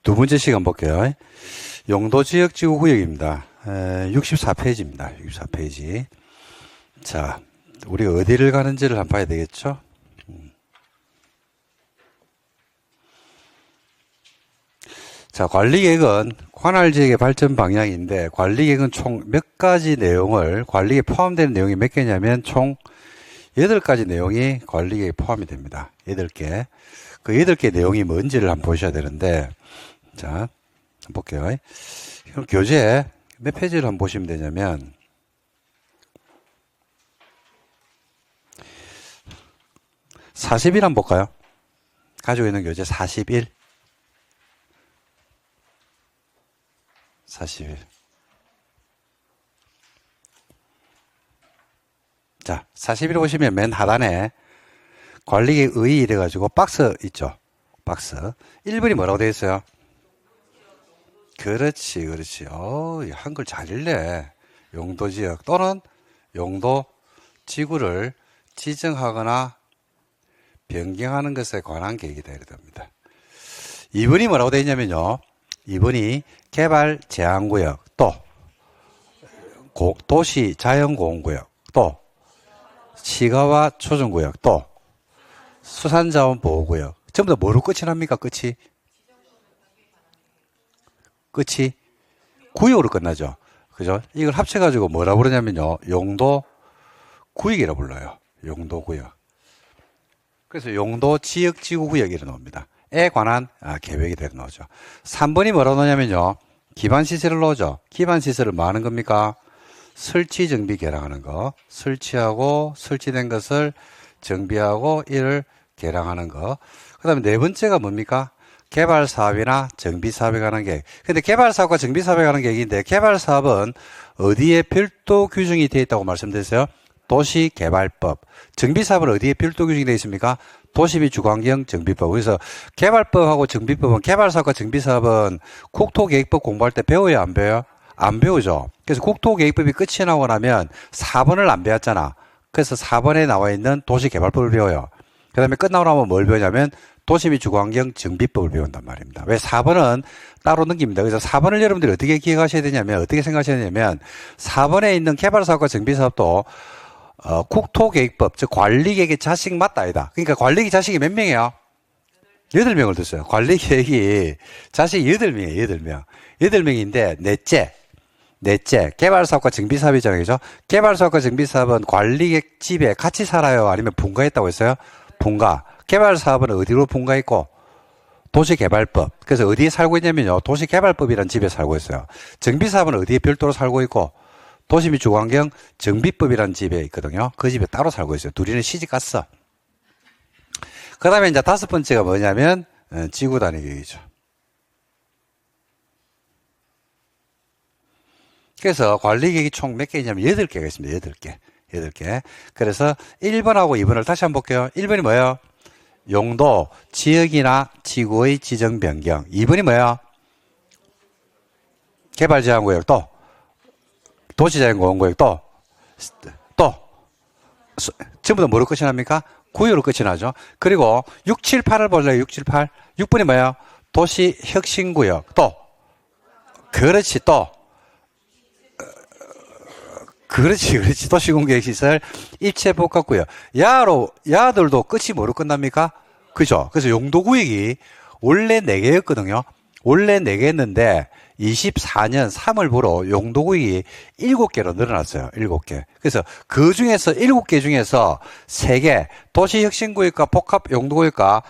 두 번째 시간 볼게요. 용도지역지구구역입니다. 64페이지입니다. 64페이지. 자, 우리가 어디를 가는지를 한번 봐야 되겠죠? 자, 관리계획은 관할지역의 발전 방향인데, 관리계획은 총 몇 가지 내용을, 관리계획에 포함되는 내용이 몇 개냐면, 총 8가지 내용이 관리계획에 포함이 됩니다. 8개. 그 8개 내용이 뭔지를 한번 보셔야 되는데, 자, 한번 볼게요. 교재 몇 페이지를 한번 보시면 되냐면, 41 한번 볼까요? 가지고 있는 교재 41. 41. 자, 41 보시면 맨 하단에 관리계획 의의 이래가지고 박스 있죠? 박스. 1번이 뭐라고 되어 있어요? 그렇지, 그렇지. 한글 잘 읽네. 용도지역 또는 용도지구를 지정하거나 변경하는 것에 관한 계획이다. 이렇게 됩니다. 2번이 뭐라고 되어 있냐면요. 2번이 개발 제한구역, 또 도시 자연공원구역, 또 시가와 초정구역, 또 수산자원보호구역. 전부 다 뭐로 끝이 납니까? 끝이 구역으로 끝나죠. 그죠? 이걸 합쳐가지고 뭐라 부르냐면요. 용도구역이라 불러요. 용도구역. 그래서 용도지역지구구역이라 나옵니다. 에 관한 계획이 되어 나오죠. 3번이 뭐라고 나오냐면요. 기반시설을 넣어죠. 기반시설을 뭐 하는 겁니까? 설치, 정비, 개량하는 거. 설치하고 설치된 것을 정비하고 이를 개량하는 거. 그 다음에 네 번째가 뭡니까? 개발사업이나 정비사업에 관한 계획. 근데 개발사업과 정비사업에 관한 계획인데 개발사업은 어디에 별도 규정이 되어 있다고 말씀드렸어요? 도시개발법. 정비사업은 어디에 별도 규정이 되어 있습니까? 도시 및 주거환경 정비법. 그래서 개발법하고 정비법은 개발사업과 정비사업은 국토계획법 공부할 때 배워요, 안 배워요? 안 배우죠. 그래서 국토계획법이 끝이 나고 나면 4번을 안 배웠잖아. 그래서 4번에 나와 있는 도시개발법을 배워요. 그 다음에 끝나고 나면 뭘 배우냐면 도시 및 주거환경 정비법을 배운단 말입니다. 왜 4번은 따로 넘깁니다. 그래서 4번을 여러분들이 어떻게 기억하셔야 되냐면, 어떻게 생각하셔야 되냐면, 4번에 있는 개발사업과 정비사업도 국토계획법, 즉 관리계획의 자식 맞다 아니다. 그러니까 관리계획 자식이 몇 명이에요? 8명을 뒀어요. 관리계획이 자식이 8명이에요. 8명. 8명인데 넷째 개발사업과 정비사업이잖아요. 그죠? 개발사업과 정비사업은 관리계획 집에 같이 살아요? 아니면 분가했다고 했어요? 분가. 개발사업은 어디로 분가했고? 도시개발법. 그래서 어디에 살고 있냐면요. 도시개발법이라는 집에 살고 있어요. 정비사업은 어디에 별도로 살고 있고? 도시 및 주거환경 정비법이라는 집에 있거든요. 그 집에 따로 살고 있어요. 둘이는 시집 갔어. 그 다음에 이제 5번째가 뭐냐면, 지구단위 계획이죠. 그래서 관리계획이 총 몇 개냐면 8개가 있습니다. 8개. 8개. 그래서 1번하고 2번을 다시 한번 볼게요. 1번이 뭐예요? 용도, 지역이나 지구의 지정 변경. 2번이 뭐예요? 개발 제한구역, 또 도시자연공원구역, 또 전부 다 뭐로 끝이 납니까? 구역으로 끝이 나죠. 그리고 6, 7, 8을 볼래요? 6, 7, 8. 6번이 뭐예요? 도시혁신구역, 또 그렇지, 또 그렇지. 도시공개시설, 입체복합구역. 야들도 끝이 뭐로 끝납니까? 그죠? 그래서 용도구역이 원래 4개였거든요. 원래 4개였는데, 24년 3월부로 용도구역이 7개로 늘어났어요. 7개. 그래서 그 중에서 7개 중에서 3개, 도시혁신구역과 복합용도구역과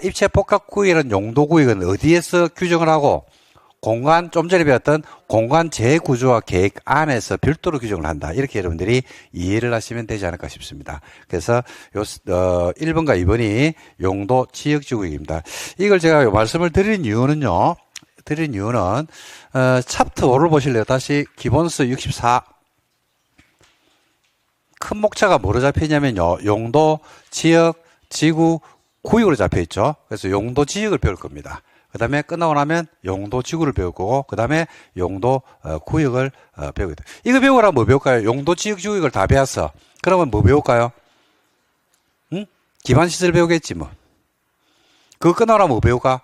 입체복합구역이라는 용도구역은 어디에서 규정을 하고, 좀 전에 배웠던 공간 재구조화 계획 안에서 별도로 규정을 한다. 이렇게 여러분들이 이해를 하시면 되지 않을까 싶습니다. 그래서 1번과 2번이 용도 지역지구역입니다. 이걸 제가 말씀을 드린 이유는 챕터 5를 보실래요? 다시 기본수 64. 큰 목차가 뭐로 잡혀 있냐면요. 용도, 지역, 지구, 구역으로 잡혀 있죠. 그래서 용도 지역을 배울 겁니다. 그 다음에 끝나고 나면 용도 지구를 배울 거고, 그 다음에 용도 구역을 배우게 돼요. 이거 배우라 뭐 배울까요? 용도 지역 구역을 다 배웠어. 그러면 뭐 배울까요? 기반시설 배우겠지 뭐. 그거 끝나고 나면 뭐 배울까?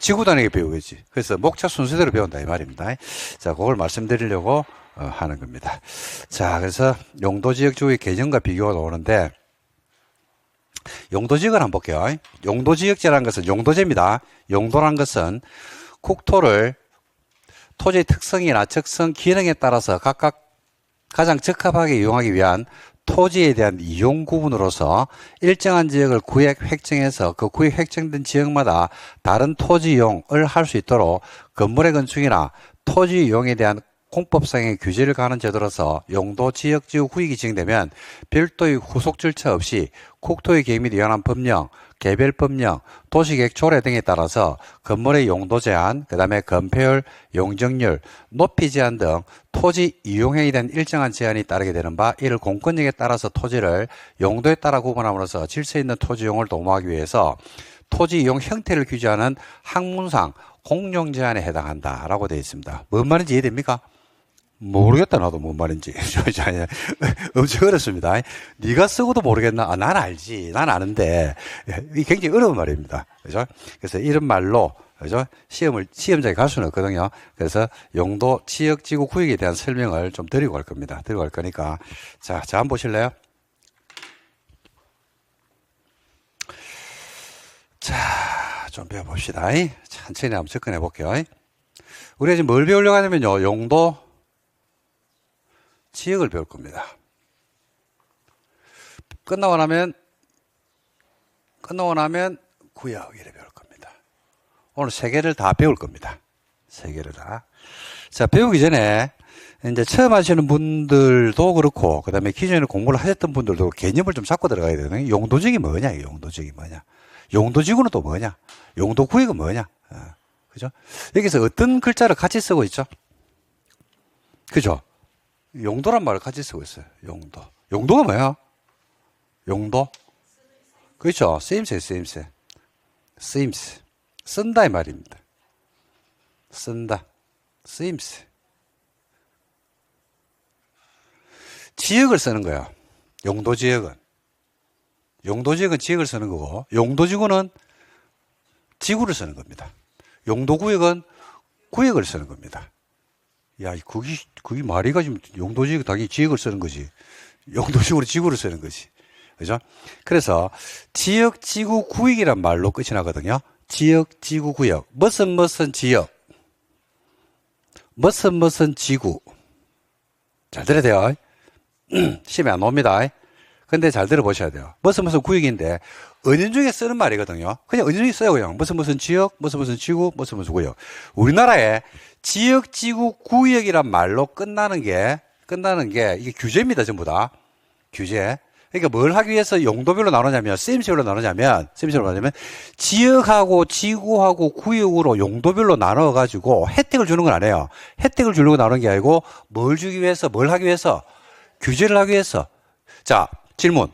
지구 단위에 배우겠지. 그래서 목차 순서대로 배운다 이 말입니다. 자, 그걸 말씀드리려고 하는 겁니다. 자, 그래서 용도지역주의 개념과 비교가 나오는데 용도지역을 한번 볼게요. 용도지역제라는 것은 용도제입니다. 용도란 것은 국토를 토지의 특성이나 적성, 기능에 따라서 각각 가장 적합하게 이용하기 위한 토지에 대한 이용 구분으로서 일정한 지역을 구획 획정해서 그 구획 획정된 지역마다 다른 토지 이용을 할 수 있도록 건물의 건축이나 토지 이용에 대한 공법상의 규제를 가하는 제도로서 용도 지역지구 구역이 지정되면 별도의 후속 절차 없이 국토의 계획 및 위헌한 법령, 개별 법령, 도시계획 조례 등에 따라서 건물의 용도 제한, 그 다음에 건폐율, 용적률, 높이 제한 등 토지 이용행위에 대한 일정한 제한이 따르게 되는 바 이를 공권력에 따라서 토지를 용도에 따라 구분함으로써 질서 있는 토지 이용을 도모하기 위해서 토지 이용 형태를 규제하는 학문상 공용 제한에 해당한다라고 되어 있습니다. 뭔 말인지 이해됩니까? 모르겠다 나도 뭔 말인지. 엄청 어렵습니다. 네가 쓰고도 모르겠나? 아, 난 알지. 난 아는데 이게 굉장히 어려운 말입니다. 그죠? 그래서 이런 말로 그죠? 시험장에 갈 수는 없거든요. 그래서 용도 지역지구 구역에 대한 설명을 좀 드리고 갈 겁니다. 드리고 갈 거니까 자 한번 보실래요? 자, 좀 배워봅시다. 천천히 한번 접근해 볼게요. 우리가 지금 뭘 배우려고 하냐면요, 용도 지역을 배울 겁니다. 끝나고 나면 구역을 배울 겁니다. 오늘 세 개를 다 배울 겁니다. 세 개를 다. 자, 배우기 전에 이제 처음 하시는 분들도 그렇고, 그 다음에 기존에 공부를 하셨던 분들도 개념을 좀 잡고 들어가야 되거든요. 용도지역이 뭐냐, 용도지역이 뭐냐. 용도지구는 또 뭐냐. 용도구역은 뭐냐. 그죠? 여기서 어떤 글자를 같이 쓰고 있죠? 그죠? 용도란 말을 같이 쓰고 있어요. 용도. 용도가 뭐야? 용도? 그렇죠. 쓰임새. 쓰임새. 쓴다 이 말입니다. 쓴다. 쓰임새. 지역을 쓰는 거야. 용도지역은. 용도지역은 지역을 쓰는 거고, 용도지구는 지구를 쓰는 겁니다. 용도구역은 구역을 쓰는 겁니다. 야, 그게 말이가 지금 용도지역 당연히 지역을 쓰는 거지. 용도지구로 지구를 쓰는 거지. 그죠? 그래서 지역, 지구, 구역이란 말로 끝이 나거든요. 지역, 지구, 구역. 무슨 지역. 무슨 지구. 잘 들어야 돼요. 시험에 안 옵니다. 근데 잘 들어보셔야 돼요. 무슨 구역인데 은연중에 쓰는 말이거든요. 그냥 은연중에 써요. 그냥 무슨 지역, 무슨 지구, 무슨 구역. 우리나라에 지역, 지구, 구역이란 말로 끝나는 게 이게 규제입니다. 전부 다. 규제. 그러니까 뭘 하기 위해서 용도별로 나누냐면, 쓰임새별로 나누냐면, 지역하고 지구하고 구역으로 용도별로 나눠가지고 혜택을 주는 건 아니에요. 혜택을 주려고 나누는 게 아니고, 뭘 주기 위해서, 뭘 하기 위해서? 규제를 하기 위해서. 자, 질문.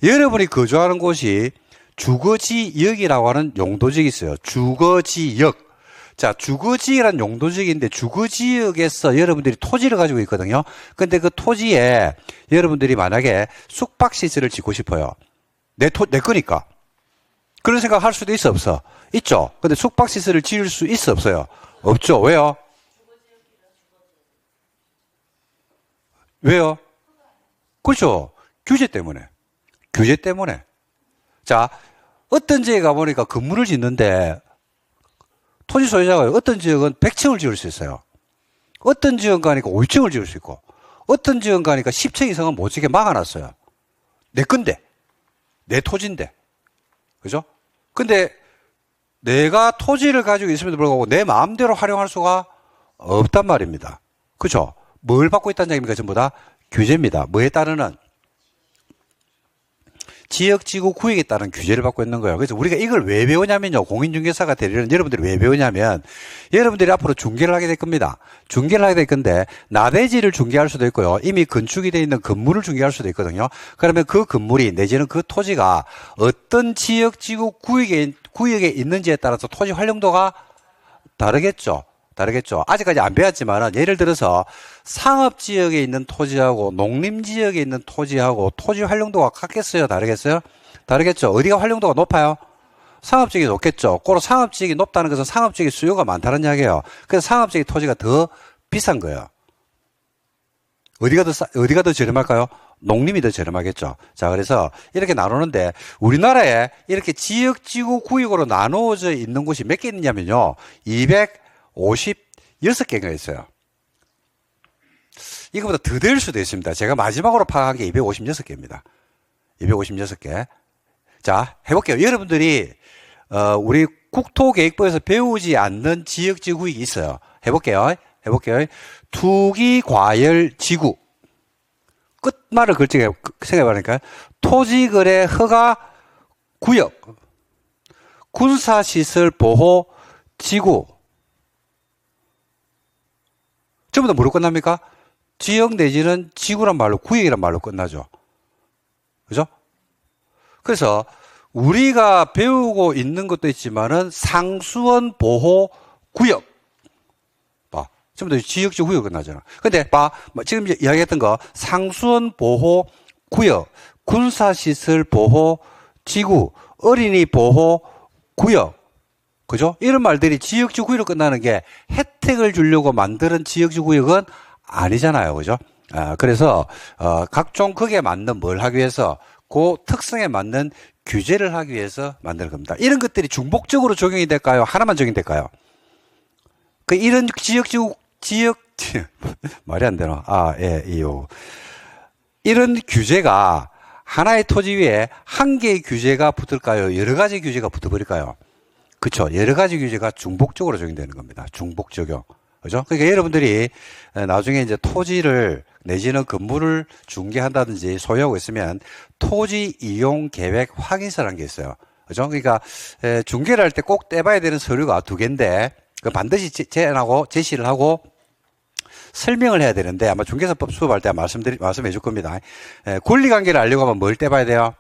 여러분이 거주하는 곳이 주거지역이라고 하는 용도지역이 있어요. 주거지역. 자, 주거지역이란 용도지역인데 주거지역에서 여러분들이 토지를 가지고 있거든요. 근데 그 토지에 여러분들이 만약에 숙박시설을 짓고 싶어요. 내 거니까. 그런 생각 할 수도 있어, 없어? 있죠. 근데 숙박시설을 지을 수 있어, 없어요? 없죠. 왜요? 왜요? 그렇죠. 규제 때문에. 자, 어떤 지역에 가보니까 건물을 짓는데 토지 소유자가 어떤 지역은 100층을 지을 수 있어요. 어떤 지역은 가니까 5층을 지을 수 있고, 어떤 지역은 가니까 10층 이상은 못 짓게 막아놨어요. 내 건데. 내 토지인데. 그죠? 근데 내가 토지를 가지고 있음에도 불구하고 내 마음대로 활용할 수가 없단 말입니다. 그죠? 뭘 받고 있다는 얘기입니까? 전부 다 규제입니다. 뭐에 따르는? 지역, 지구, 구역에 따른 규제를 받고 있는 거예요. 그래서 우리가 이걸 왜 배우냐면요. 공인중개사가 되려는 여러분들이 왜 배우냐면, 여러분들이 앞으로 중개를 하게 될 겁니다. 중개를 하게 될 건데, 나대지를 중개할 수도 있고요. 이미 건축이 되어 있는 건물을 중개할 수도 있거든요. 그러면 그 건물이, 내지는 그 토지가 어떤 지역, 지구, 구역에 있는지에 따라서 토지 활용도가 다르겠죠. 아직까지 안 배웠지만, 예를 들어서 상업지역에 있는 토지하고 농림지역에 있는 토지하고 토지 활용도가 같겠어요? 다르겠어요? 다르겠죠. 어디가 활용도가 높아요? 상업지역이 높겠죠. 고로 상업지역이 높다는 것은 상업지역의 수요가 많다는 이야기예요. 그래서 상업지역의 토지가 더 비싼 거예요. 어디가 더 저렴할까요? 농림이 더 저렴하겠죠. 자, 그래서 이렇게 나누는데 우리나라에 이렇게 지역지구 구역으로 나누어져 있는 곳이 몇 개 있냐면요. 256개가 있어요. 이거보다 더 될 수도 있습니다. 제가 마지막으로 파악한 게 256개입니다. 256개. 자, 해볼게요. 여러분들이 우리 국토계획부에서 배우지 않는 지역지구 구역이 있어요. 해볼게요. 투기과열지구. 끝말을 걸치게 생각해보니까 토지거래 허가 구역, 군사시설 보호 지구. 전부 다 뭐로 끝납니까? 지역 내지는 지구란 말로, 구역이란 말로 끝나죠. 그죠? 그래서 우리가 배우고 있는 것도 있지만은 상수원 보호 구역. 봐. 전부 다 지역적 구역 끝나잖아. 근데 봐. 지금 이야기했던 거 상수원 보호 구역, 군사시설 보호 지구, 어린이 보호 구역. 그죠? 이런 말들이 지역적 구역으로 끝나는 게 혜택을 주려고 만드는 지역적 구역은 아니잖아요. 그죠? 그래서 각종 거기에 맞는 뭘 하기 위해서 그 특성에 맞는 규제를 하기 위해서 만드는 겁니다. 이런 것들이 중복적으로 적용이 될까요? 하나만 적용될까요? 이런 말이 안 되나? 이런 규제가 하나의 토지 위에 한 개의 규제가 붙을까요? 여러 가지 규제가 붙어버릴까요? 그렇죠. 여러 가지 규제가 중복적으로 적용되는 겁니다. 중복 적용. 그죠? 그러니까 여러분들이 나중에 이제 토지를 내지는 건물을 중개한다든지 소유하고 있으면 토지 이용 계획 확인서라는 게 있어요. 그죠? 그러니까 중개를 할 때 꼭 떼봐야 되는 서류가 두 개인데 그 반드시 제시를 하고 설명을 해야 되는데 아마 중개사법 수업할 때 말씀해 줄 겁니다. 권리관계를 알려고 하면 뭘 떼봐야 돼요?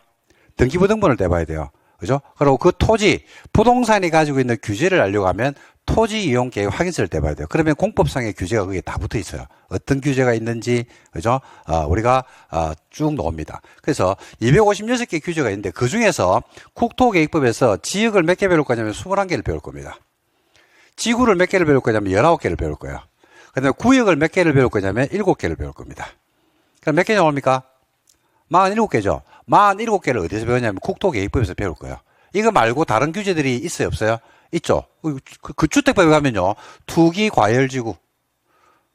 등기부등본을 떼봐야 돼요. 그죠? 그리고 그 토지, 부동산이 가지고 있는 규제를 알려고 하면 토지 이용 계획 확인서를 떼봐야 돼요. 그러면 공법상의 규제가 거기에 다 붙어 있어요. 어떤 규제가 있는지, 그죠? 우리가 쭉 나옵니다. 그래서 256개 규제가 있는데 그 중에서 국토계획법에서 지역을 몇 개 배울 거냐면 21개를 배울 겁니다. 지구를 몇 개를 배울 거냐면 19개를 배울 거예요. 그 다음에 구역을 몇 개를 배울 거냐면 7개를 배울 겁니다. 그럼 몇 개 나옵니까? 47개죠. 47개를 어디서 배우냐면 국토계획법에서 배울 거예요. 이거 말고 다른 규제들이 있어요, 없어요? 있죠. 그 주택법에 가면요. 투기과열지구.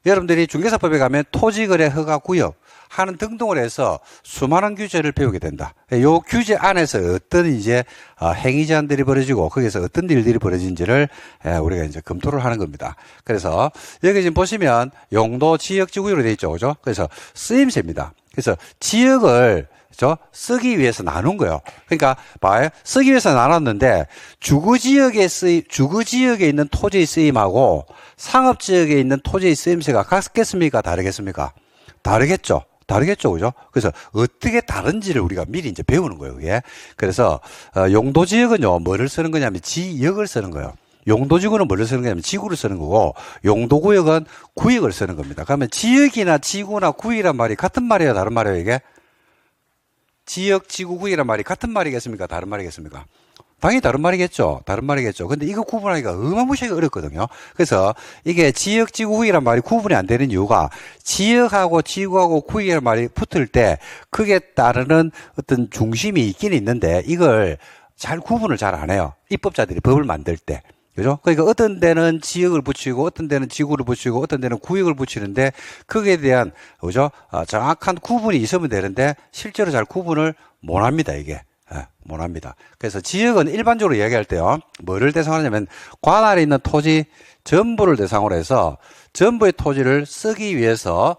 여러분들이 중개사법에 가면 토지거래 허가 구역 하는 등등을 해서 수많은 규제를 배우게 된다. 요 규제 안에서 어떤 이제 행위 제한들이 벌어지고 거기서 어떤 일들이 벌어진지를 우리가 이제 검토를 하는 겁니다. 그래서 여기 지금 보시면 용도 지역지구로 되어 있죠. 그죠? 그래서 쓰임새입니다. 그래서 지역을 쓰기 위해서 나눈 거예요. 그러니까 봐요. 쓰기 위해서 나눴는데 주거지역에 있는 토지의 쓰임하고 상업지역에 있는 토지의 쓰임새가 같겠습니까? 다르겠습니까? 다르겠죠. 그죠? 그래서 어떻게 다른지를 우리가 미리 이제 배우는 거예요, 그게. 그래서 용도지역은요, 뭐를 쓰는 거냐면 지역을 쓰는 거예요. 용도지구는 뭐를 쓰는 거냐면 지구를 쓰는 거고, 용도구역은 구역을 쓰는 겁니다. 그러면 지역이나 지구나 구역이란 말이 같은 말이에요, 다른 말이에요, 이게? 지역, 지구, 구역이란 말이 같은 말이겠습니까? 다른 말이겠습니까? 당연히 다른 말이겠죠. 근데 이거 구분하기가 어마무시하게 어렵거든요. 그래서 이게 지역, 지구, 구역이란 말이 구분이 안 되는 이유가 지역하고 지구하고 구역이란 말이 붙을 때 그게 따르는 어떤 중심이 있긴 있는데 이걸 잘 구분을 잘 안 해요. 입법자들이 법을 만들 때. 그죠? 그러니까 어떤 데는 지역을 붙이고 어떤 데는 지구를 붙이고 어떤 데는 구역을 붙이는데 거기에 대한 그죠? 정확한 구분이 있으면 되는데 실제로 잘 구분을 못 합니다, 이게. 못 합니다. 그래서 지역은 일반적으로 이야기할 때요. 뭐를 대상으로 하냐면 관할에 있는 토지 전부를 대상으로 해서 전부의 토지를 쓰기 위해서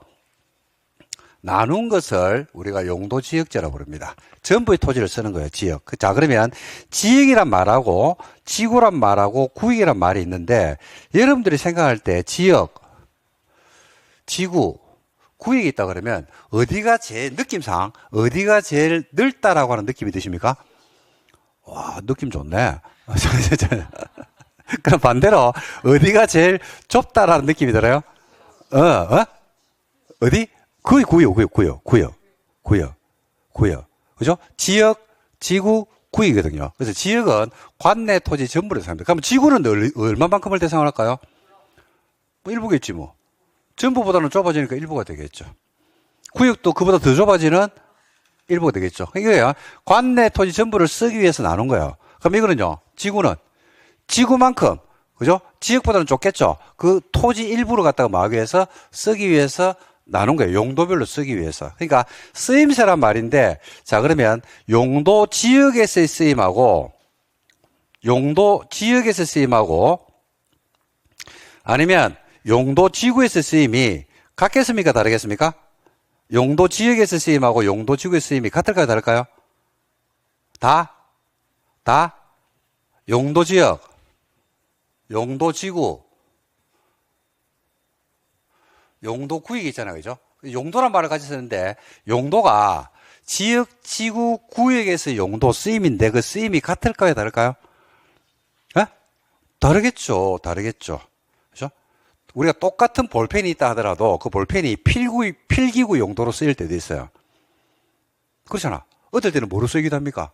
나눈 것을 우리가 용도지역제라고 부릅니다. 전부의 토지를 쓰는 거예요, 지역. 자, 그러면 지역이란 말하고 지구란 말하고 구역이란 말이 있는데 여러분들이 생각할 때 지역, 지구, 구역이 있다 그러면 어디가 제일 느낌상 어디가 제일 넓다라고 하는 느낌이 드십니까? 와, 느낌 좋네. 그럼 반대로 어디가 제일 좁다라는 느낌이 들어요? 어디? 구역. 그죠? 지역, 지구, 구이거든요. 그래서 지역은 관내 토지 전부를 대상합니다. 그럼 지구는 얼마만큼을 대상으로 할까요? 뭐 일부겠지 뭐. 전부보다는 좁아지니까 일부가 되겠죠. 구역도 그보다 더 좁아지는 일부가 되겠죠. 이거야. 관내 토지 전부를 쓰기 위해서 나눈 거예요. 그럼 이거는요. 지구는 지구만큼 그죠? 지역보다는 좁겠죠. 그 토지 일부를 갖다가 막기 위해서 쓰기 위해서 나눈 거예요. 용도별로 쓰기 위해서. 그러니까 쓰임새란 말인데 자 그러면 용도 지역에서의 쓰임하고 용도 지역에서 쓰임하고 아니면 용도 지구에서 쓰임이 같겠습니까? 다르겠습니까? 용도 지역에서 쓰임하고 용도 지구에서 쓰임이 같을까요? 다를까요? 다 용도 지역, 용도 지구, 용도 구역이 있잖아요. 그죠? 용도란 말을 같이 쓰는데 용도가 지역, 지구, 구역에서 용도 쓰임인데 그 쓰임이 같을까요? 다를까요? 에? 다르겠죠. 다르겠죠. 그죠? 우리가 똑같은 볼펜이 있다 하더라도 그 볼펜이 필기구 용도로 쓰일 때도 있어요. 그렇잖아. 어떨 때는 뭐로 쓰이기도 합니까?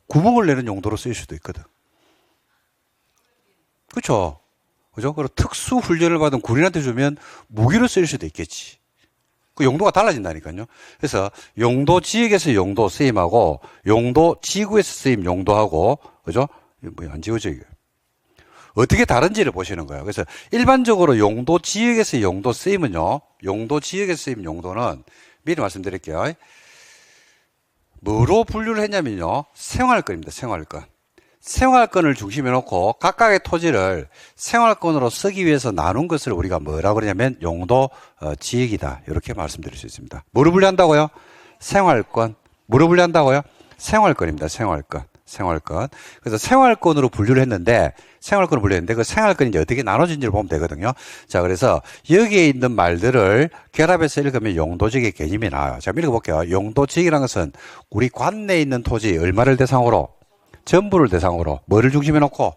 구멍을 내는 용도로 쓰일 수도 있거든. 그렇죠? 그죠? 그리고 특수 훈련을 받은 군인한테 주면 무기로 쓰일 수도 있겠지. 그 용도가 달라진다니까요. 그래서 용도 지역에서 용도 쓰임하고 용도 지구에서 쓰임 용도하고 그죠? 뭐 안 지워져 이거. 어떻게 다른지를 보시는 거예요. 그래서 일반적으로 용도 지역에서 용도 쓰임은요. 용도 지역에서 쓰임 용도는 미리 말씀드릴게요. 뭐로 분류를 했냐면요. 생활권입니다. 생활권. 생활권을 중심에 놓고 각각의 토지를 생활권으로 쓰기 위해서 나눈 것을 우리가 뭐라고 그러냐면 용도 지역이다. 이렇게 말씀드릴 수 있습니다. 뭐로 분류한다고요? 생활권. 뭐로 분류한다고요? 생활권입니다. 생활권. 생활권. 그래서 생활권으로 분류를 했는데 그 생활권이 이제 어떻게 나눠진지를 보면 되거든요. 자, 그래서 여기에 있는 말들을 결합해서 읽으면 용도지역의 개념이 나와요. 자, 읽어볼게요. 용도지역이라는 것은 우리 관내에 있는 토지 얼마를 대상으로? 전부를 대상으로 뭐를 중심에 놓고?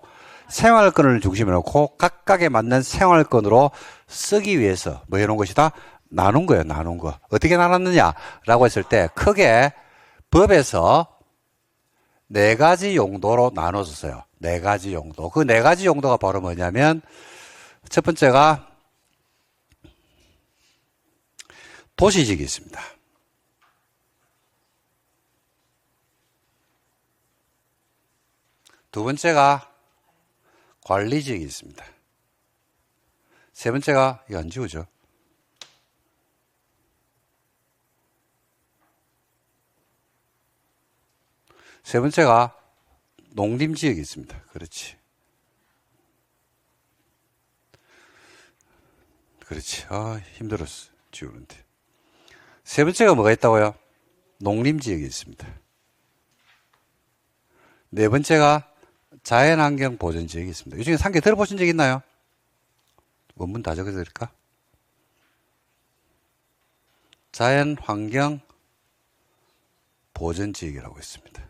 생활권을 중심에 놓고 각각에 맞는 생활권으로 쓰기 위해서 뭐 해놓은 것이다? 나눈 거예요. 나눈 거. 어떻게 나눴느냐라고 했을 때 크게 법에서 네 가지 용도로 나눠졌어요. 네 가지 용도. 그 네 가지 용도가 바로 뭐냐면 첫 번째가 도시지역이 있습니다. 두 번째가 관리지역이 있습니다. 세 번째가 이거 안 지우죠. 세 번째가 농림지역이 있습니다. 그렇지. 그렇지. 아, 힘들었어. 지우는데. 세 번째가 뭐가 있다고요? 농림지역이 있습니다. 네 번째가 자연환경 보전지역이 있습니다. 이 중에 3개 들어보신 적 있나요? 원문 다 적어드릴까? 자연환경 보전지역이라고 있습니다.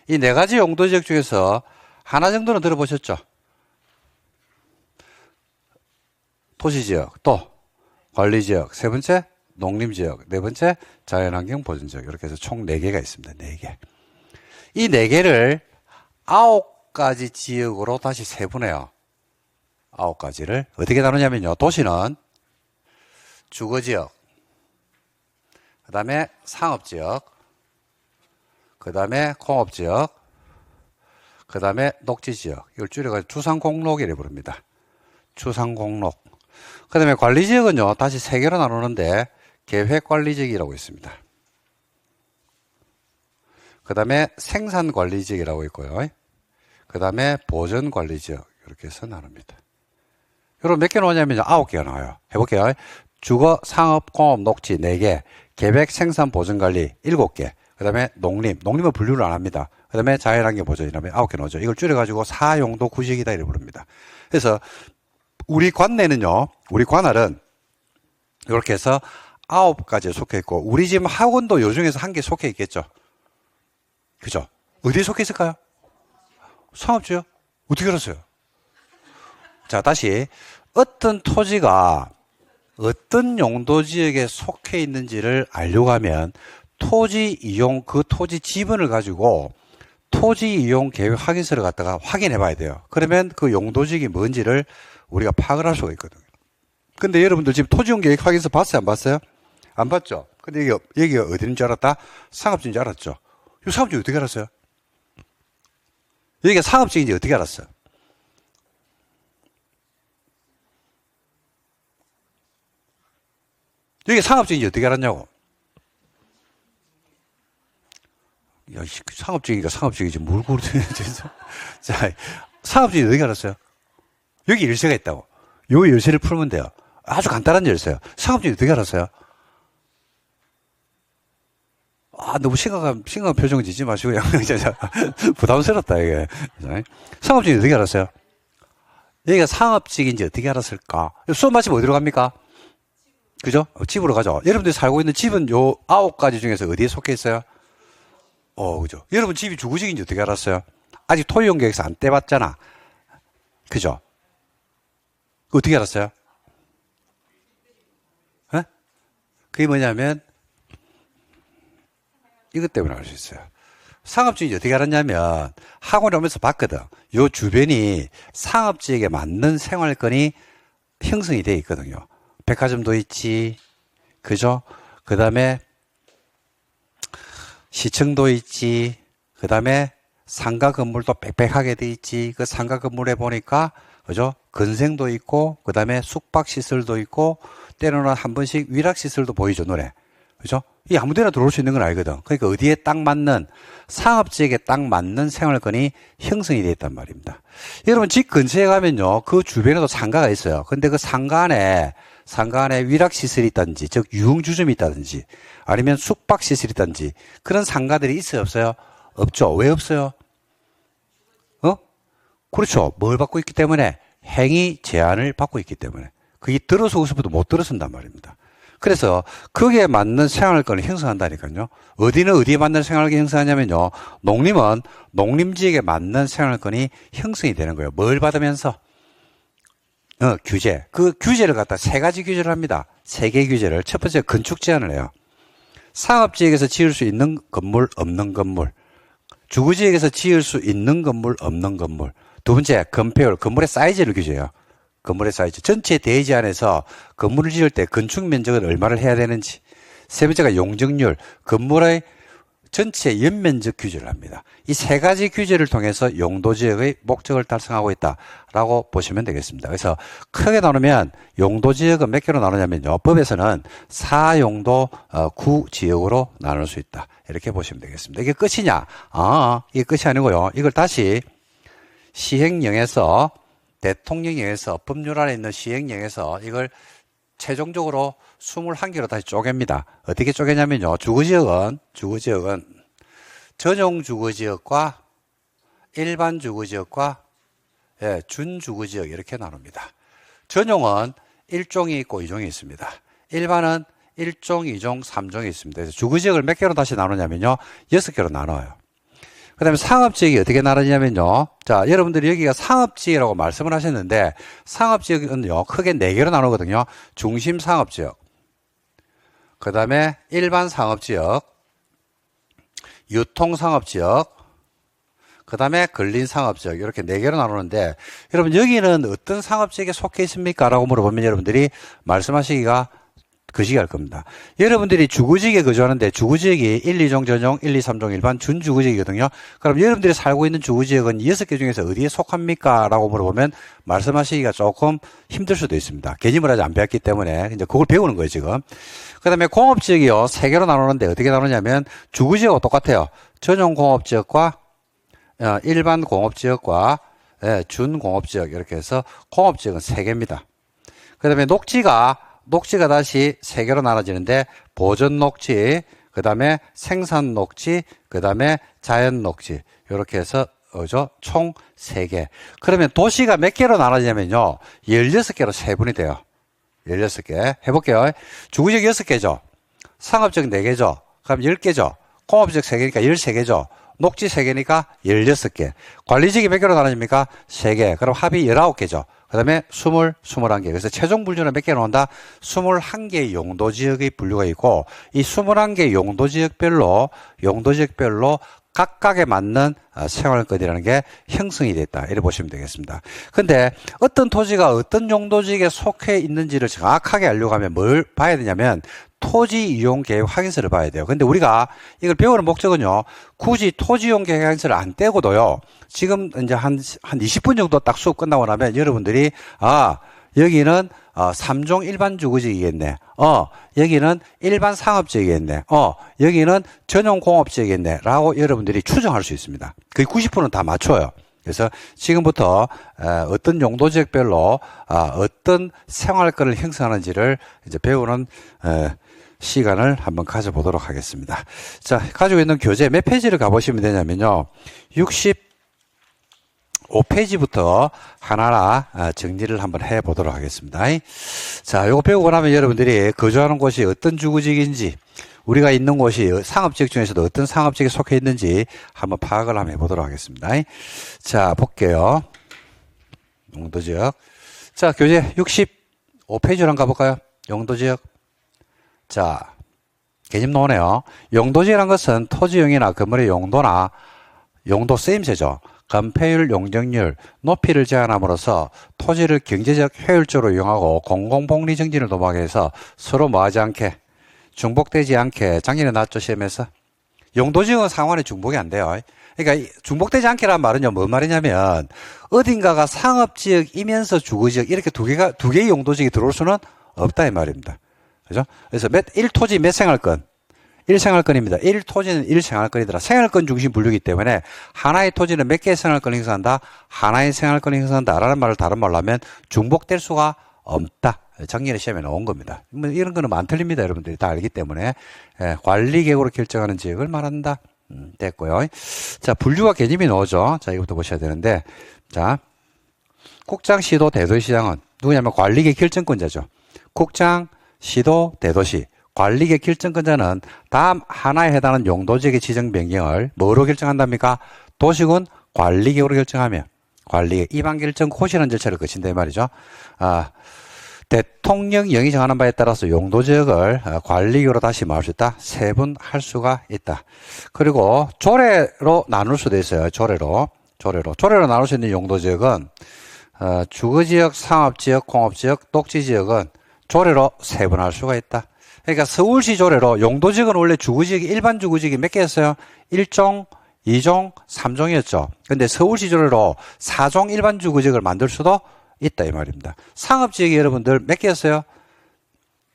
이 네 가지 용도지역 중에서 하나 정도는 들어보셨죠? 토시지역, 또 관리지역, 세 번째 농림지역, 네 번째 자연환경 보전지역 이렇게 해서 총 4개가 있습니다. 4개. 이 4개를 9가지 지역으로 다시 세분해요. 9가지를 어떻게 나누냐면요. 도시는 주거지역, 그 다음에 상업지역, 그 다음에 공업지역, 그 다음에 녹지지역. 이걸 줄여가지고 주상공록이라고 부릅니다. 주상공록. 그 다음에 관리지역은요, 다시 3개로 나누는데, 계획관리지역이라고 있습니다. 그 다음에 생산관리지역이라고 있고요. 그 다음에 보전관리지역. 이렇게 해서 나눕니다. 여러분 몇 개 나오냐면요, 9개가 나와요. 해볼게요. 주거, 상업, 공업, 녹지 4개, 계획, 생산, 보전관리 7개. 그 다음에 농림은 분류를 안 합니다. 그 다음에 자연환경 보전이라면 9개 나오죠. 이걸 줄여가지고 4용도 구역이다 이렇게 부릅니다. 그래서 우리 관내는요, 우리 관할은 이렇게 해서 9가지에 속해 있고, 우리 지금 학원도 요 중에서 1개 속해 있겠죠. 그죠? 어디에 속해 있을까요? 상업지요? 어떻게 알았어요? 자, 다시 어떤 토지가 어떤 용도지역에 속해 있는지를 알려고 하면 토지 이용, 그 토지 지분을 가지고 토지 이용 계획 확인서를 갖다가 확인해 봐야 돼요. 그러면 그 용도지역이 뭔지를 우리가 파악을 할 수가 있거든요. 근데 여러분들 지금 토지 이용 계획 확인서 봤어요? 안 봤어요? 안 봤죠? 근데 여기가 어디인 줄 알았다? 상업지인 줄 알았죠? 이 상업지 어떻게 알았어요? 여기가 상업지인지 어떻게 알았어요? 여기가 상업지인지 어떻게 알았냐고? 야, 상업지이니까 상업지이지 뭘 고르냐. 자, 상업지이 어떻게 알았어요? 여기 열쇠가 있다고. 요 열쇠를 풀면 돼요. 아주 간단한 열쇠요. 상업지이 어떻게 알았어요? 아, 너무 심각한 표정 짓지 마시고, 부담스럽다, 이게. 상업지이 어떻게 알았어요? 여기가 상업지인지 어떻게 알았을까? 수업 마치면 어디로 갑니까? 그죠? 집으로 가죠. 여러분들이 살고 있는 집은 요 9가지 중에서 어디에 속해 있어요? 그죠. 여러분 집이 주거지인지 어떻게 알았어요? 아직 토지용 계획서 안 떼봤잖아. 그죠? 어떻게 알았어요? 에? 그게 뭐냐면, 이것 때문에 알 수 있어요. 상업지역이 어떻게 알았냐면, 학원에 오면서 봤거든. 요 주변이 상업지역에 맞는 생활권이 형성이 되어 있거든요. 백화점도 있지, 그죠? 그 다음에 시청도 있지, 그 다음에 상가 건물도 빽빽하게 돼 있지. 그 상가 건물에 보니까, 그죠? 건생도 있고, 그 다음에 숙박시설도 있고, 때로는 한 번씩 위락시설도 보이죠, 눈에. 그죠? 이 아무 데나 들어올 수 있는 건 알거든. 그러니까 어디에 딱 맞는, 상업지역에 딱 맞는 생활권이 형성이 되어 있단 말입니다. 여러분 집 근처에 가면요, 그 주변에도 상가가 있어요. 근데 그 상가 안에 위락시설이 있다든지, 즉 유흥주점이 있다든지, 아니면 숙박시설이 있다든지, 그런 상가들이 있어요, 없어요? 없죠. 왜 없어요? 그렇죠. 뭘 받고 있기 때문에? 행위 제한을 받고 있기 때문에. 그게 들어서고 싶어도 못 들어선단 말입니다. 그래서 거기에 맞는 생활권을 형성한다니까요. 어디는 어디에 맞는 생활권을 형성하냐면요. 농림은 농림지역에 맞는 생활권이 형성이 되는 거예요. 뭘 받으면서? 규제. 그 규제를 갖다 3가지 규제를 합니다. 3개 규제를. 첫 번째 건축 제한을 해요. 상업지역에서 지을 수 있는 건물, 없는 건물. 주거지역에서 지을 수 있는 건물, 없는 건물. 두 번째, 건폐율, 건물의 사이즈를 규제해요. 건물의 사이즈. 전체 대지 안에서 건물을 지을 때 건축 면적은 얼마를 해야 되는지. 세 번째가 용적률, 건물의 전체 연면적 규제를 합니다. 이 3가지 규제를 통해서 용도지역의 목적을 달성하고 있다라고 보시면 되겠습니다. 그래서 크게 나누면 용도지역은 몇 개로 나누냐면요. 법에서는 4용도 9지역으로 나눌 수 있다. 이렇게 보시면 되겠습니다. 이게 끝이냐? 이게 끝이 아니고요. 이걸 다시 시행령에서 대통령령에서 법률 안에 있는 시행령에서 이걸 최종적으로 21개로 다시 쪼갭니다. 어떻게 쪼개냐면요. 주거지역은 전용 주거지역과 일반 주거지역과 준주거지역 이렇게 나눕니다. 전용은 1종이 있고 2종이 있습니다. 일반은 1종, 2종, 3종이 있습니다. 그래서 주거지역을 몇 개로 다시 나누냐면요. 6개로 나눠요. 그 다음에 상업지역이 어떻게 나누냐면요. 자, 여러분들이 여기가 상업지역이라고 말씀을 하셨는데, 상업지역은요, 크게 4개로 나누거든요. 중심 상업지역, 그 다음에 일반 상업지역, 유통 상업지역, 그 다음에 근린 상업지역, 이렇게 4개로 나누는데, 여러분, 여기는 어떤 상업지역에 속해 있습니까? 라고 물어보면 여러분들이 말씀하시기가 거시기할 겁니다. 여러분들이 주거지역에 거주하는데 주거지역이 1, 2종 전용, 1, 2, 3종 일반 준주거지역이거든요. 그럼 여러분들이 살고 있는 주거지역은 6개 중에서 어디에 속합니까? 라고 물어보면 말씀하시기가 조금 힘들 수도 있습니다. 개념을 아직 안 배웠기 때문에 이제 그걸 배우는 거예요, 지금. 그 다음에 공업지역이요, 3개로 나누는데 어떻게 나누냐면 주거지역하고 똑같아요. 전용 공업지역과 일반 공업지역과 준공업지역 이렇게 해서 공업지역은 3개입니다. 그 다음에 녹지가 다시 3개로 나눠지는데 보전 녹지, 그 다음에 생산 녹지, 그 다음에 자연 녹지 이렇게 해서 총 3개. 그러면 도시가 몇 개로 나눠지냐면요. 16개로 세분이 돼요. 16개. 해볼게요. 주거지역 6개죠. 상업지역 4개죠. 그럼 10개죠. 공업지역 3개니까 13개죠. 녹지 3개니까 16개. 관리지역이 몇 개로 나눠집니까? 3개. 그럼 합이 19개죠. 그 다음에 21개. 그래서 최종 분류는 몇 개 나온다? 21개의 용도지역의 분류가 있고, 이 21개 용도지역별로 각각에 맞는 생활권이라는 게 형성이 됐다. 이렇게 보시면 되겠습니다. 근데 어떤 토지가 어떤 용도지역에 속해 있는지를 정확하게 알려고 하면 뭘 봐야 되냐면 토지 이용 계획 확인서를 봐야 돼요. 근데 우리가 이걸 배우는 목적은요, 굳이 토지 이용 계획 확인서를 안 떼고도요, 지금 이제 한 20분 정도 딱 수업 끝나고 나면 여러분들이, 여기는 3종 일반 주거지역이겠네. 여기는 일반 상업지역이겠네. 여기는 전용 공업지역이겠네. 라고 여러분들이 추정할 수 있습니다. 거의 90%는 다 맞춰요. 그래서 지금부터 어떤 용도지역별로 어떤 생활권을 형성하는지를 이제 배우는 시간을 한번 가져보도록 하겠습니다. 자, 가지고 있는 교재 몇 페이지를 가보시면 되냐면요. 65페이지부터 하나하나 정리를 한번 해보도록 하겠습니다. 자, 요거 배우고 나면 여러분들이 거주하는 곳이 어떤 주거지역인지, 우리가 있는 곳이 상업지역 중에서도 어떤 상업지역에 속해 있는지 한번 파악을 한번 해보도록 하겠습니다. 자, 볼게요. 용도지역. 자, 교재 65페이지로 한번 가볼까요? 용도지역. 자, 개념 나오네요. 용도지역이라는 것은 토지용이나 건물의 용도나 용도 쓰임새죠. 건폐율, 용적률, 높이를 제한함으로써 토지를 경제적 효율적으로 이용하고 공공복리 정진을 도모하게 해서 서로 뭐하지 않게, 중복되지 않게, 작년에 나왔죠, 시험에서. 용도지역은 상호간에 중복이 안 돼요. 그러니까 중복되지 않게란 말은요, 뭔 말이냐면 어딘가가 상업지역이면서 주거지역 이렇게 두 개의 용도지역이 들어올 수는 없다 이 말입니다. 그죠? 그래서 1토지 몇 생활권? 1생활권입니다. 1토지는 1생활권이더라. 생활권 중심 분류이기 때문에 하나의 토지는 몇 개의 생활권을 형성한다? 하나의 생활권을 형성한다. 라는 말을 다른 말로 하면 중복될 수가 없다. 작년에 시험에 나온 겁니다. 뭐 이런 거는 안 틀립니다. 여러분들이 다 알기 때문에. 관리계획으로 결정하는 지역을 말한다. 됐고요. 자, 분류와 개념이 나오죠. 자, 이것부터 보셔야 되는데. 자, 국장, 시도, 대도시장은 누구냐면 관리계획 결정권자죠. 국장, 시도, 대도시. 관리계획 결정권자는 다음 하나에 해당하는 용도지역의 지정 변경을 뭐로 결정한답니까? 도시군 관리계획으로 결정하며 관리계획 이반 결정 고시라는 절차를 거친다 이 말이죠. 대통령령이 정하는 바에 따라서 용도지역을 관리계획으로 다시 마을 수 있다. 세분할 수가 있다. 그리고 조례로 나눌 수도 있어요. 조례로 나눌 수 있는 용도지역은 주거지역, 상업지역, 공업지역, 녹지지역은 조례로 세분할 수가 있다. 그러니까 서울시 조례로 용도지역은 원래 주거지역이 일반 주거지역이 몇 개였어요? 1종, 2종, 3종이었죠. 근데 서울시 조례로 4종 일반 주거지역을 만들 수도 있다 이 말입니다. 상업지역이 여러분들 몇 개였어요?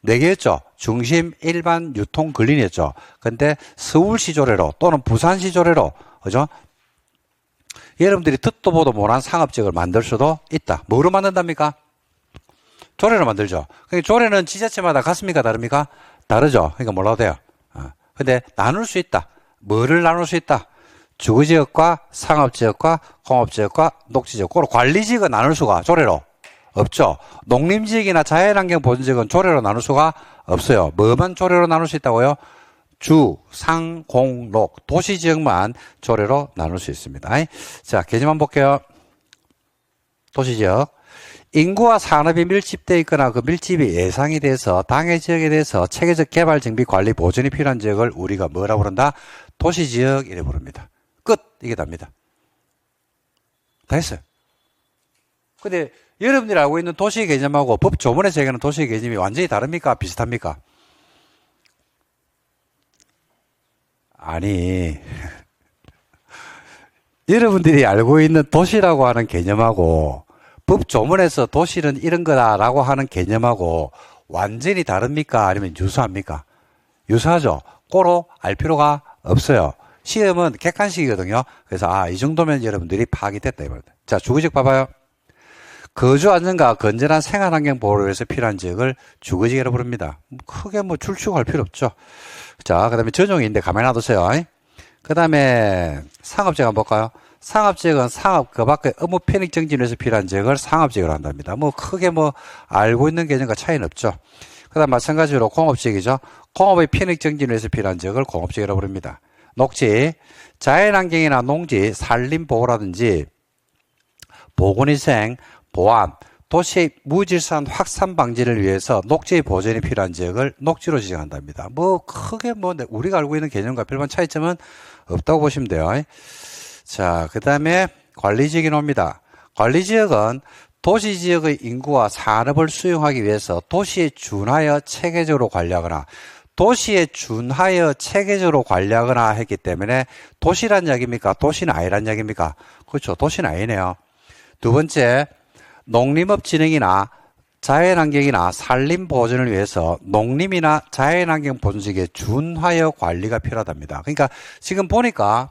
4개였죠. 중심, 일반, 유통, 근린이었죠. 근데 서울시 조례로 또는 부산시 조례로 그죠? 여러분들이 듣도 보도 못한 상업지역을 만들 수도 있다. 뭐로 만든답니까? 조례로 만들죠. 그러니까 조례는 지자체마다 같습니까? 다릅니까? 다르죠. 그러니까 몰라도 돼요. 근데 나눌 수 있다. 뭐를 나눌 수 있다? 주거지역과 상업지역과 공업지역과 녹지지역. 그걸 관리지역은 나눌 수가 조례로 없죠. 농림지역이나 자연환경 보존지역은 조례로 나눌 수가 없어요. 뭐만 조례로 나눌 수 있다고요? 주, 상, 공, 녹, 도시지역만 조례로 나눌 수 있습니다. 자, 개념 한번 볼게요. 도시지역. 인구와 산업이 밀집되어 있거나 그 밀집이 예상이 돼서 당해 지역에 대해서 체계적 개발, 정비, 관리, 보존이 필요한 지역을 우리가 뭐라고 부른다? 도시지역 이래 부릅니다. 끝! 이게 답니다. 다 했어요. 근데 여러분들이 알고 있는 도시 개념하고 법 조문에서 얘기하는 도시 개념이 완전히 다릅니까? 비슷합니까? 아니 여러분들이 알고 있는 도시라고 하는 개념하고 법 조문에서 도시는 이런 거다라고 하는 개념하고 완전히 다릅니까? 아니면 유사합니까? 유사하죠. 꼬로 알 필요가 없어요. 시험은 객관식이거든요. 그래서 이 정도면 여러분들이 파악이 됐다 이 말입니다. 자, 주거지역 봐봐요. 거주 안전과 건전한 생활환경 보호를 위해서 필요한 지역을 주거지역이라고 부릅니다. 크게 출축할 필요 없죠. 자, 그 다음에 전용인데 가만히 놔두세요. 그 다음에 상업지역 한번 볼까요? 상업지역은 상업 그 밖에 업무 편익 정진을 위해서 필요한 지역을 상업지역으로 한답니다. 크게 알고 있는 개념과 차이는 없죠. 그 다음 마찬가지로 공업지역이죠. 공업의 편익 정진을 위해서 필요한 지역을 공업지역이라고 부릅니다. 녹지, 자연환경이나 농지, 산림보호라든지 보건위생, 보안, 도시의 무질서한 확산 방지를 위해서 녹지의 보존이 필요한 지역을 녹지로 지정한답니다. 뭐 크게 뭐 우리가 알고 있는 개념과 별반 차이점은 없다고 보시면 돼요. 자, 그 다음에 관리지역이 나옵니다. 관리지역은 도시지역의 인구와 산업을 수용하기 위해서 도시에 준하여 체계적으로 관리하거나 도시에 준하여 체계적으로 관리하거나 했기 때문에 도시란 이야기입니까? 도시는 아니란 이야기입니까? 그렇죠. 도시는 아니네요. 두 번째, 농림업 진흥이나 자연환경이나 산림 보존을 위해서 농림이나 자연환경 보존지역에 준하여 관리가 필요하답니다. 그러니까 지금 보니까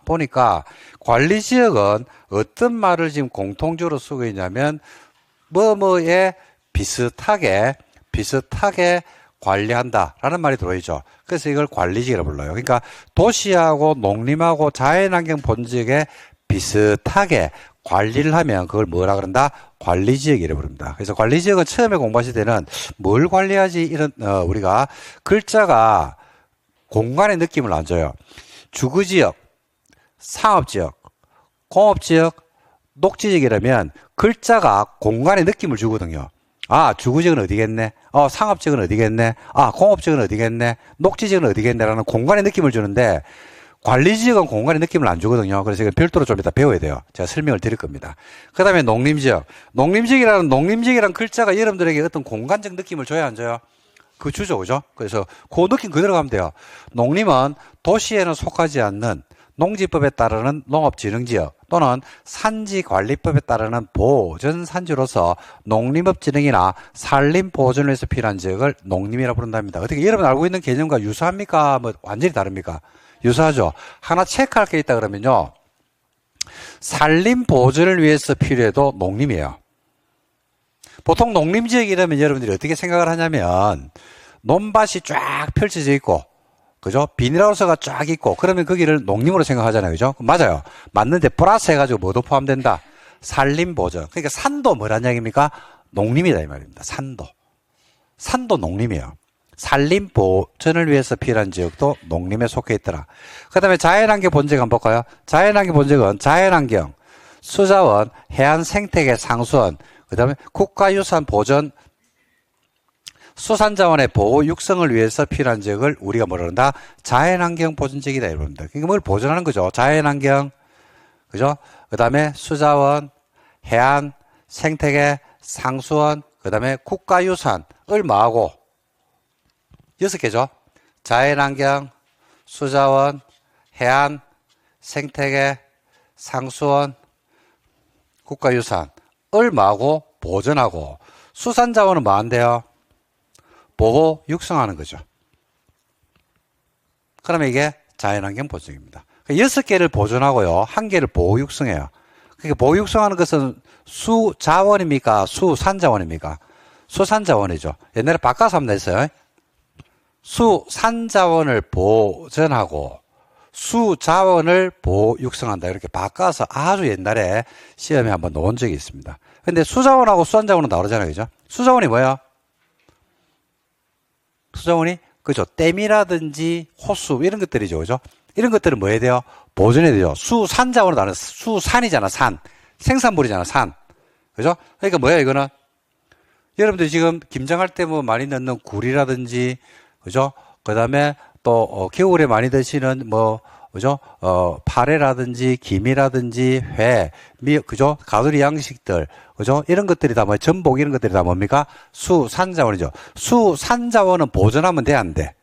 관리지역은 어떤 말을 지금 공통적으로 쓰고 있냐면 뭐뭐에 비슷하게 관리한다라는 말이 들어있죠. 그래서 이걸 관리지역이라고 불러요. 그러니까 도시하고 농림하고 자연환경 보존지역에 비슷하게 관리를 하면 그걸 뭐라 그런다? 관리지역이라고 부릅니다. 그래서 관리지역은 처음에 공부하실 때는 뭘 관리하지? 이런, 우리가 글자가 공간의 느낌을 안 줘요. 주거지역, 상업지역, 공업지역, 녹지지역이라면 글자가 공간의 느낌을 주거든요. 아, 주거지역은 어디겠네? 상업지역은 어디겠네? 아, 공업지역은 어디겠네? 녹지지역은 어디겠네? 라는 공간의 느낌을 주는데 관리지역은 공간의 느낌을 안 주거든요. 그래서 이건 별도로 좀 이따 배워야 돼요. 제가 설명을 드릴 겁니다. 그 다음에 농림지역. 농림지역이라는 글자가 여러분들에게 어떤 공간적 느낌을 줘야 안 줘요? 그 주죠, 그죠? 그래서 그 느낌 그대로 가면 돼요. 농림은 도시에는 속하지 않는 농지법에 따르는 농업진흥지역 또는 산지관리법에 따르는 보전산지로서 농림업진흥이나 산림보존을 위해서 필요한 지역을 농림이라고 부른답니다. 어떻게 여러분 알고 있는 개념과 유사합니까? 뭐 완전히 다릅니까? 유사하죠. 하나 체크할 게 있다 그러면요. 산림 보존을 위해서 필요해도 농림이에요. 보통 농림지역 이라면 여러분들이 어떻게 생각을 하냐면 논밭이 쫙 펼쳐져 있고 그죠? 비닐하우스가 쫙 있고 그러면 거기를 농림으로 생각하잖아요. 그죠? 맞아요. 맞는데 플러스 해가지고 뭐도 포함된다? 산림 보존. 그러니까 산도 뭐란 이야기입니까? 농림이다 이 말입니다. 산도 농림이에요. 산림 보존을 위해서 필요한 지역도 농림에 속해 있더라. 그 다음에 자연환경 본적 한번 볼까요? 자연환경 본적은 자연환경, 수자원, 해안 생태계 상수원, 그 다음에 국가유산 보존, 수산자원의 보호 육성을 위해서 필요한 지역을 우리가 뭐라 그런다? 자연환경 보존지역이다 이럽니다. 그러니까 뭘 보존하는 거죠? 자연환경, 그죠? 그 다음에 수자원, 해안, 생태계, 상수원, 그 다음에 국가유산을 뭐하고 6개죠. 자연환경, 수자원, 해안, 생태계, 상수원, 국가유산을 뭐하고 보존하고 수산자원은 뭐 한대요? 보호, 육성하는 거죠. 그러면 이게 자연환경 보존입니다. 6개를 보존하고요. 1개를 보호, 육성해요. 그러니까 보호, 육성하는 것은 수자원입니까? 수산자원입니까? 수산자원이죠. 옛날에 바꿔서 한번 냈어요. 수산자원을 보존하고 수자원을 보호 육성한다 이렇게 바꿔서 아주 옛날에 시험에 한번 놓은 적이 있습니다. 근데 수자원하고 수산자원은 다르잖아요. 그죠? 수자원이 뭐야? 수자원이 그죠? 댐이라든지 호수 이런 것들이죠. 그죠? 이런 것들은 뭐 해야 돼요? 보존해야 돼요. 수산자원은 다른 수산이잖아. 산. 생산물이잖아. 산. 그죠? 그러니까 뭐야 이거는? 여러분들 지금 김장할 때 뭐 많이 넣는 굴이라든지 그죠? 그 다음에 또, 겨울에 많이 드시는 그죠? 파래라든지, 김이라든지, 회, 그죠? 가두리 양식들, 그죠? 이런 것들이 다 전복 이런 것들이 다 뭡니까? 수산자원이죠. 수산자원은 보존하면 돼, 안 돼?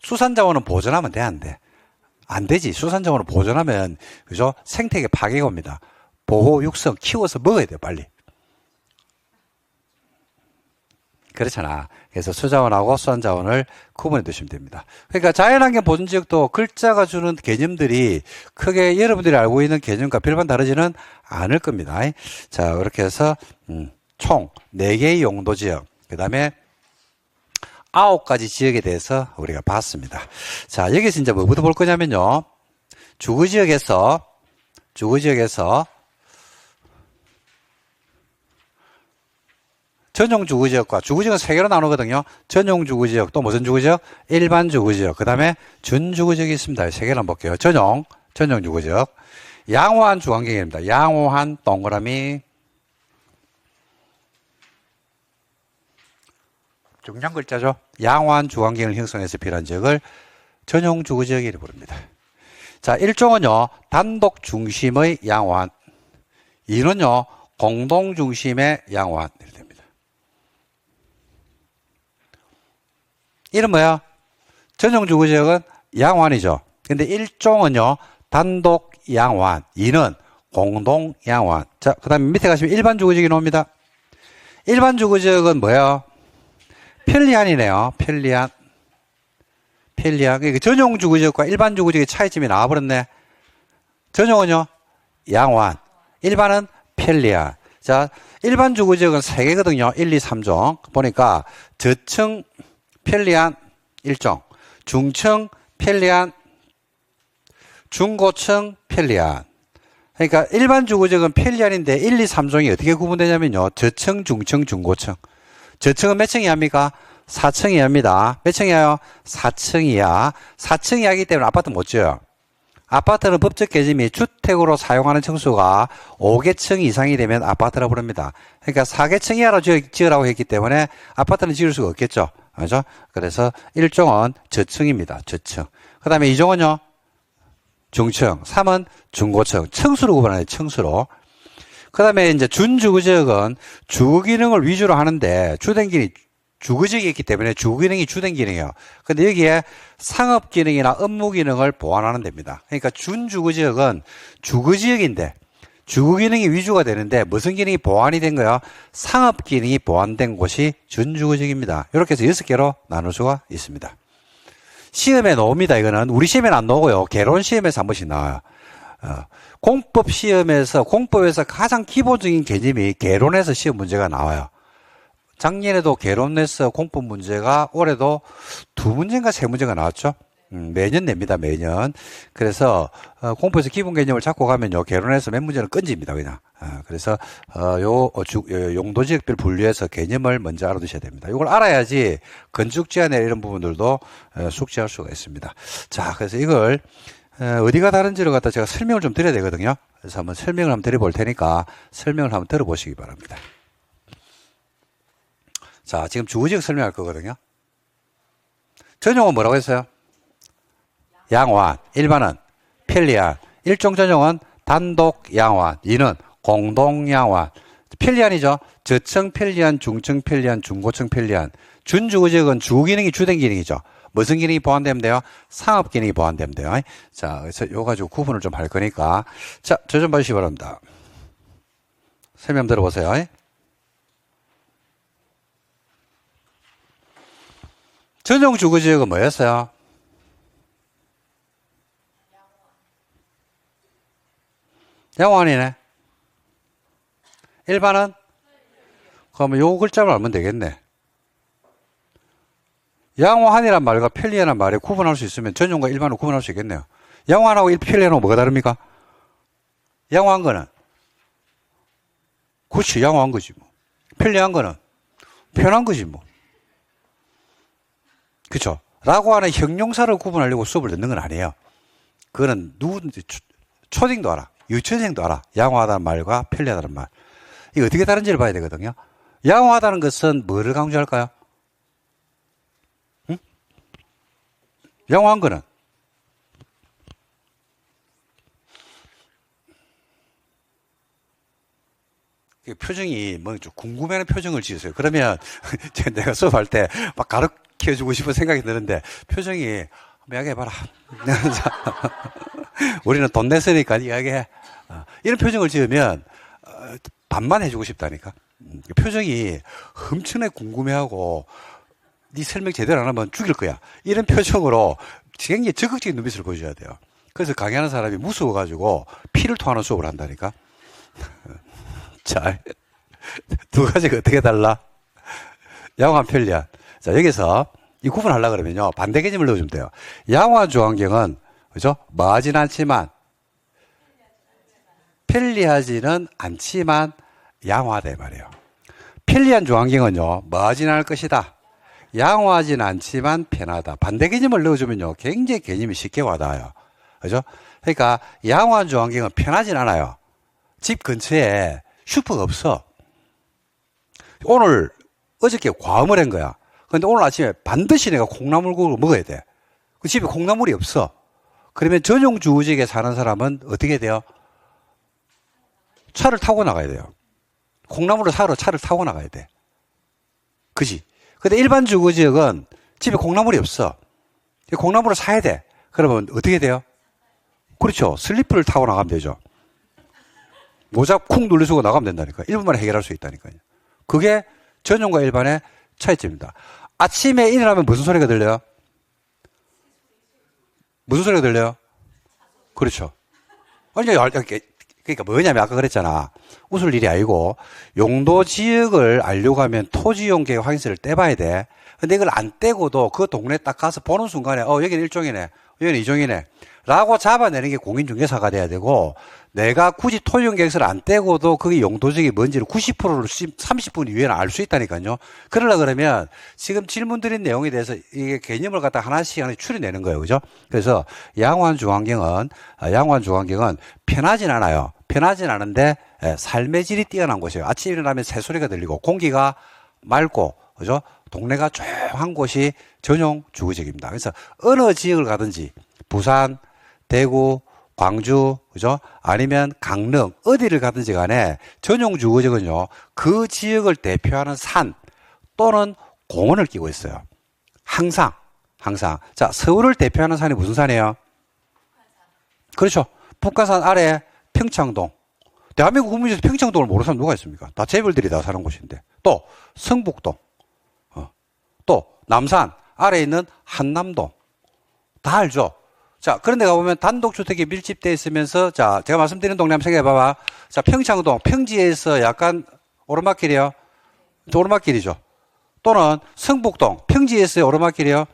수산자원은 보존하면 돼, 안 돼? 안 되지. 수산자원은 보존하면, 그죠? 생태계 파괴가 옵니다. 보호, 육성, 키워서 먹어야 돼요, 빨리. 그렇잖아. 그래서 수자원하고 수산자원을 구분해 두시면 됩니다. 그러니까 자연환경 보존지역도 글자가 주는 개념들이 크게 여러분들이 알고 있는 개념과 별반 다르지는 않을 겁니다. 자, 그렇게 해서 총 4개의 용도지역, 그 다음에 9가지 지역에 대해서 우리가 봤습니다. 자, 여기서 이제 뭐부터 볼 거냐면요. 주거지역에서 전용 주거지역과 주거지역은 3개로 나누거든요. 전용 주거지역, 또 무슨 주거지역? 일반 주거지역, 그 다음에 준주거지역이 있습니다. 3개를 한번 볼게요. 전용 주거지역. 양호한 주환경입니다. 양호한 동그라미, 중요한 글자죠. 양호한 주관계를 형성해서 필요한 지역을 전용 주거지역이라고 부릅니다. 자, 1종은요, 단독 중심의 양호한. 2는요, 공동 중심의 양호한. 이렇게 됩니다. 1은 뭐야? 전용 주거지역은 양호한이죠. 근데 1종은요, 단독 양호한. 2는 공동 양호한. 자, 그 다음에 밑에 가시면 일반 주거지역이 나옵니다. 일반 주거지역은 뭐야? 편리한이네요. 편리한. 그러니까 전용 주거지역과 일반 주거지역의 차이점이 나와버렸네. 전용은요, 양호한. 일반은 편리한. 자, 일반 주거지역은 3개거든요. 1, 2, 3종. 보니까 저층 편리한 1종, 중층 편리한, 중고층 편리한. 그러니까 일반 주거지역은 편리한인데 1, 2, 3종이 어떻게 구분되냐면요. 저층, 중층, 중고층. 저층은 몇 층 이하입니까? 4층 이하입니다. 몇 층 이하요? 4층 이하. 4층 이하이기 때문에 아파트 못 지어요. 아파트는 법적 개념이 주택으로 사용하는 층수가 5개층 이상이 되면 아파트라고 부릅니다. 그러니까 4개층 이하로 지으라고 했기 때문에 아파트는 지을 수가 없겠죠. 그렇죠? 그래서 1종은 저층입니다. 저층. 그 다음에 2종은요? 중층. 3은 중고층. 층수로 구분하는 층수로. 그 다음에 이제 준주거지역은 주거 기능을 위주로 하는데 주된 기능이 주거지역이 있기 때문에 주거 기능이 주된 기능이에요. 근데 여기에 상업 기능이나 업무 기능을 보완하는 데입니다. 그러니까 준주거지역은 주거지역인데 주거 기능이 위주가 되는데 무슨 기능이 보완이 된 거야? 상업 기능이 보완된 곳이 준주거지역입니다. 이렇게 해서 6개로 나눌 수가 있습니다. 시험에 나옵니다. 이거는 우리 시험에는 안 나오고요. 개론 시험에서 한 번씩 나와요. 공법 시험에서 공법에서 가장 기본적인 개념이 개론에서 시험 문제가 나와요. 작년에도 개론에서 공법 문제가 올해도 2문제인가 3문제가 나왔죠. 매년 냅니다. 매년. 그래서 공법에서 기본 개념을 잡고 가면요. 개론에서 몇 문제는 끈집니다. 그냥. 그래서 용도지역별 분류해서 개념을 먼저 알아두셔야 됩니다. 이걸 알아야지 건축 제한이나 이런 부분들도 숙지할 수가 있습니다. 자, 그래서 이걸 어디가 다른지를 갖다 제가 설명을 좀 드려야 되거든요. 그래서 한번 설명을 한번 드려볼 테니까 설명을 한번 들어보시기 바랍니다. 자, 지금 주거지역 설명할 거거든요. 전용은 뭐라고 했어요? 양호한. 일반은 편리한. 1종 전용은 단독 양호한. 2는 공동 양호한. 편리한이죠. 저층 편리한, 중층 편리한, 중고층 편리한. 준주거지역은 주거 기능이 주된 기능이죠. 무슨 기능이 보완되면 돼요? 상업 기능이 보완되면 돼요. 자, 그래서 요 가지고 구분을 좀 할 거니까. 자, 저 좀 봐주시기 바랍니다. 설명 들어보세요. 전용 주거지역은 뭐였어요? 양호한이네. 일반은? 그러면 요 글자를 알면 되겠네. 양호한이란 말과 편리한이란 말에 구분할 수 있으면 전용과 일반을 구분할 수 있겠네요. 양호한하고 편리한하고 뭐가 다릅니까? 양호한 거는? 그렇지, 양호한 거지 뭐. 편리한 거는? 편한 거지 뭐. 그쵸? 라고 하는 형용사를 구분하려고 수업을 듣는 건 아니에요. 그거는 누구든지 초딩도 알아. 유치원생도 알아. 양호하다는 말과 편리하다는 말. 이게 어떻게 다른지를 봐야 되거든요. 양호하다는 것은 뭐를 강조할까요? 응? 양호한 거는? 표정이 뭐 좀 궁금해하는 표정을 지으세요. 그러면 내가 수업할 때 막 가르쳐주고 싶은 생각이 드는데 표정이 이야기해봐라. 우리는 돈 냈으니까 이야기해. 이런 표정을 지으면 반만 해주고 싶다니까. 표정이 엄청나게 궁금해하고 네 설명 제대로 안 하면 죽일 거야. 이런 표정으로 굉장히 적극적인 눈빛을 보여줘야 돼요. 그래서 강의하는 사람이 무서워가지고 피를 토하는 수업을 한다니까. 자, 두 가지가 어떻게 달라? 양호한 편리한. 자, 여기서 이 구분하려고 그러면요. 반대 개념을 넣어주면 돼요. 양호한 주환경은, 그죠? 뭐하진 않지만, 편리하지는 않지만, 양호하다, 이 말이에요. 편리한 주환경은요, 뭐하진 않을 것이다. 양호하진 않지만 편하다. 반대 개념을 넣어주면요. 굉장히 개념이 쉽게 와닿아요. 그죠? 그러니까, 양호한 주환경은 편하진 않아요. 집 근처에 슈퍼가 없어. 어저께 과음을 한 거야. 근데 오늘 아침에 반드시 내가 콩나물국을 먹어야 돼. 그 집에 콩나물이 없어. 그러면 전용주거지역에 사는 사람은 어떻게 돼요? 차를 타고 나가야 돼요. 콩나물을 사러 차를 타고 나가야 돼. 그지? 근데 일반 주거지역은 집에 콩나물이 없어. 콩나물을 사야 돼. 그러면 어떻게 돼요? 그렇죠. 슬리퍼를 타고 나가면 되죠. 모자 쿵 눌러주고 나가면 된다니까. 1분 만에 해결할 수 있다니까요. 그게 전용과 일반의 차이점입니다. 아침에 일어나면 무슨 소리가 들려요? 무슨 소리가 들려요? 그렇죠. 아니, 그러니까 뭐냐면 아까 그랬잖아. 웃을 일이 아니고 용도 지역을 알려고 하면 토지용 계획 확인서를 떼봐야 돼. 근데 이걸 안 떼고도 그 동네 딱 가서 보는 순간에 여기는 1종이네. 여기는 2종이네. 라고 잡아내는 게 공인중개사가 돼야 되고 내가 굳이 토지용 계획서를 안 떼고도 그게 용도지역이 뭔지를 90%를 30분 이후에는 알 수 있다니까요. 그러려 그러면 지금 질문 드린 내용에 대해서 이게 개념을 갖다 하나씩 추려내는 거예요. 그죠? 그래서 양호한 주거환경은 편하진 않아요. 편하진 않은데 삶의 질이 뛰어난 곳이에요. 아침에 일어나면 새소리가 들리고 공기가 맑고 그죠? 동네가 조용한 곳이 전용 주거지역입니다. 그래서 어느 지역을 가든지 부산, 대구, 광주, 그죠? 아니면 강릉, 어디를 가든지 간에 전용 주거지역은요, 그 지역을 대표하는 산 또는 공원을 끼고 있어요. 항상. 자, 서울을 대표하는 산이 무슨 산이에요? 그렇죠. 북한산 아래 평창동. 대한민국 국민 중에서 평창동을 모르는 사람 누가 있습니까? 다 재벌들이 다 사는 곳인데. 또, 성북동. 또, 남산 아래에 있는 한남동. 다 알죠? 자, 그런 데 가보면 단독주택이 밀집되어 있으면서, 자, 제가 말씀드린 동네 한번 생각해봐봐. 자, 평창동, 평지에서 약간 오르막길이요. 오르막길이죠. 또는 성북동, 평지에서의 오르막길이요.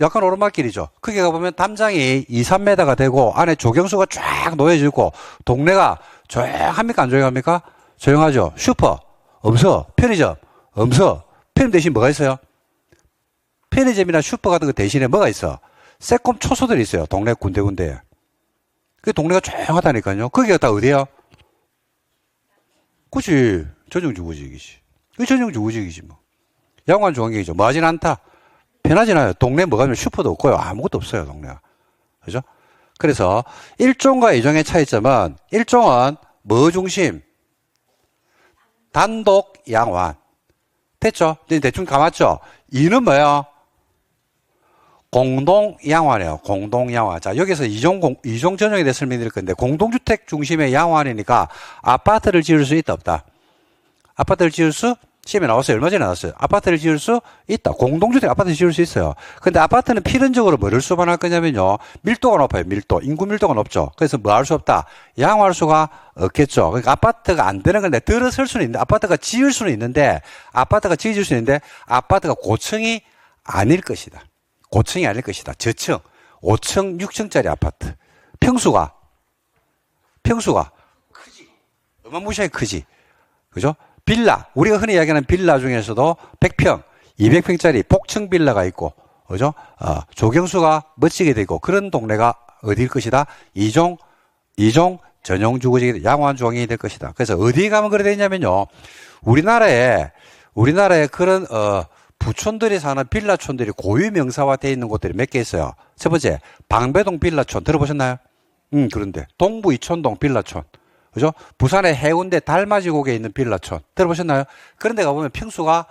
약간 오르막길이죠. 거기 가보면 담장이 2, 3m가 되고 안에 조경수가 쫙 놓여져 있고 동네가 조용합니까? 안 조용합니까? 조용하죠. 슈퍼, 없어. 편의점, 없어. 편의점 대신 뭐가 있어요? 편의점이나 슈퍼 같은 거 대신에 뭐가 있어? 새콤 초소들이 있어요. 동네 군데군데에. 그 동네가 조용하다니까요. 거기가 다 어디야? 그치. 전용주거지역이지. 그 전용주거지역이지 뭐. 양호한 주거지역이죠. 뭐 하진 않다. 편하진 않아요. 동네 뭐가 있면 슈퍼도 없고요. 아무것도 없어요. 동네가. 그죠? 그래서 1종과 2종의 차이점은 1종은 뭐 중심? 단독 양호한. 됐죠? 이제 대충 감았죠? 2는 뭐예요? 공동 양호하네요. 공동 양호한. 자, 여기서 이종 전용에 대해 설명드릴 건데, 공동주택 중심의 양호한이니까 아파트를 지을 수 있다, 없다? 아파트를 지을 수, 시험에 나왔어요. 얼마 전에 나왔어요. 아파트를 지을 수 있다. 공동주택 아파트 지을 수 있어요. 근데 아파트는 필연적으로 뭐를 수반할 거냐면요. 밀도가 높아요. 밀도. 인구 밀도가 높죠. 그래서 뭐 할 수 없다? 양호할 수가 없겠죠. 그러니까 아파트가 안 되는 건데, 들어설 수는 있는데, 아파트가 지을 수는 있는데, 아파트가 지어질 수 있는데, 아파트가 고층이 아닐 것이다. 고층이 아닐 것이다. 저층, 5층, 6층짜리 아파트. 평수가 크지. 어마무시하게 크지. 그죠? 빌라. 우리가 흔히 이야기하는 빌라 중에서도 100평, 200평짜리 복층 빌라가 있고, 그죠? 조경수가 멋지게 되고, 그런 동네가 어디일 것이다? 2종 전용 주거지역이 양호한 조항이 될 것이다. 그래서 어디에 가면 그래 되냐면요. 우리나라에 그런, 부촌들이 사는 빌라촌들이 고유 명사화되어 있는 곳들이 몇 개 있어요. 첫 번째, 방배동 빌라촌 들어보셨나요? 그런데 동부 이촌동 빌라촌, 그죠? 부산의 해운대 달맞이곡에 있는 빌라촌 들어보셨나요? 그런 데 가보면 평수가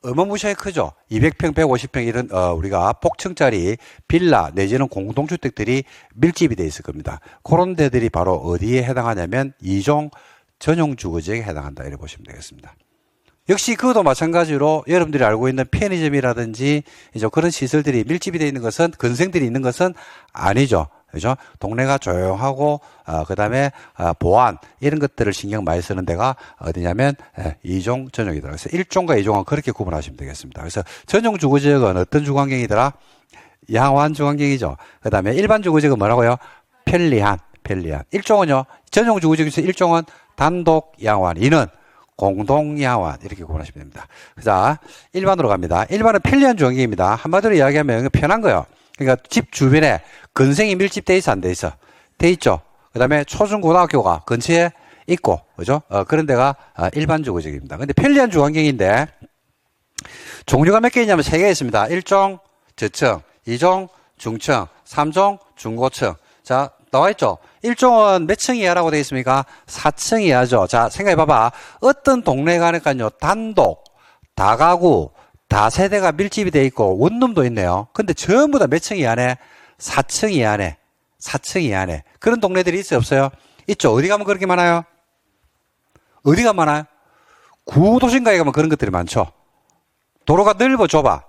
어마무시하게 크죠. 200평, 150평 이런 우리가 복층짜리 빌라 내지는 공동주택들이 밀집이 돼 있을 겁니다. 그런 데들이 바로 어디에 해당하냐면 2종 전용 주거지역에 해당한다 이렇게 보시면 되겠습니다. 역시 그것도 마찬가지로 여러분들이 알고 있는 편의점이라든지 이제 그런 시설들이 밀집이 되어 있는 것은 근생들이 있는 것은 아니죠. 그죠? 동네가 조용하고 그다음에 보안 이런 것들을 신경 많이 쓰는 데가 어디냐면 2종 전용이더라. 그래서 1종과 2종은 그렇게 구분하시면 되겠습니다. 그래서 전용 주거지역은 어떤 주거환경이더라? 양호한 주거환경이죠. 그다음에 일반 주거지역은 뭐라고요? 편리한. 1종은요. 전용 주거지역에서 1종은 단독 양호한. 2는 공동 양호한 이렇게 구분하시면 됩니다. 자, 일반으로 갑니다. 일반은 편리한 주거환경입니다. 한마디로 이야기하면 편한 거예요. 그러니까 집 주변에 근생이 밀집돼 있어 안 돼 있어? 돼 있죠. 그다음에 초중고등학교가 근처에 있고, 그죠? 그런 데가 일반 주거지역입니다. 근데 편리한 주거환경인데 종류가 몇 개 있냐면 3개 있습니다. 1종 저층, 2종 중층, 3종 중고층. 자, 나와 있죠? 1종은 몇 층 이하라고 되어 있습니까? 4층 이하죠. 자, 생각해 봐봐. 어떤 동네 가니까요, 단독, 다가구, 다세대가 밀집이 되어 있고, 원룸도 있네요. 근데 전부 다 몇 층 이하네? 4층 이하네. 4층 이하네. 그런 동네들이 있어요, 없어요? 있죠. 어디 가면 그렇게 많아요? 어디가 많아요? 구도심가에 가면 그런 것들이 많죠. 도로가 넓어 좁아?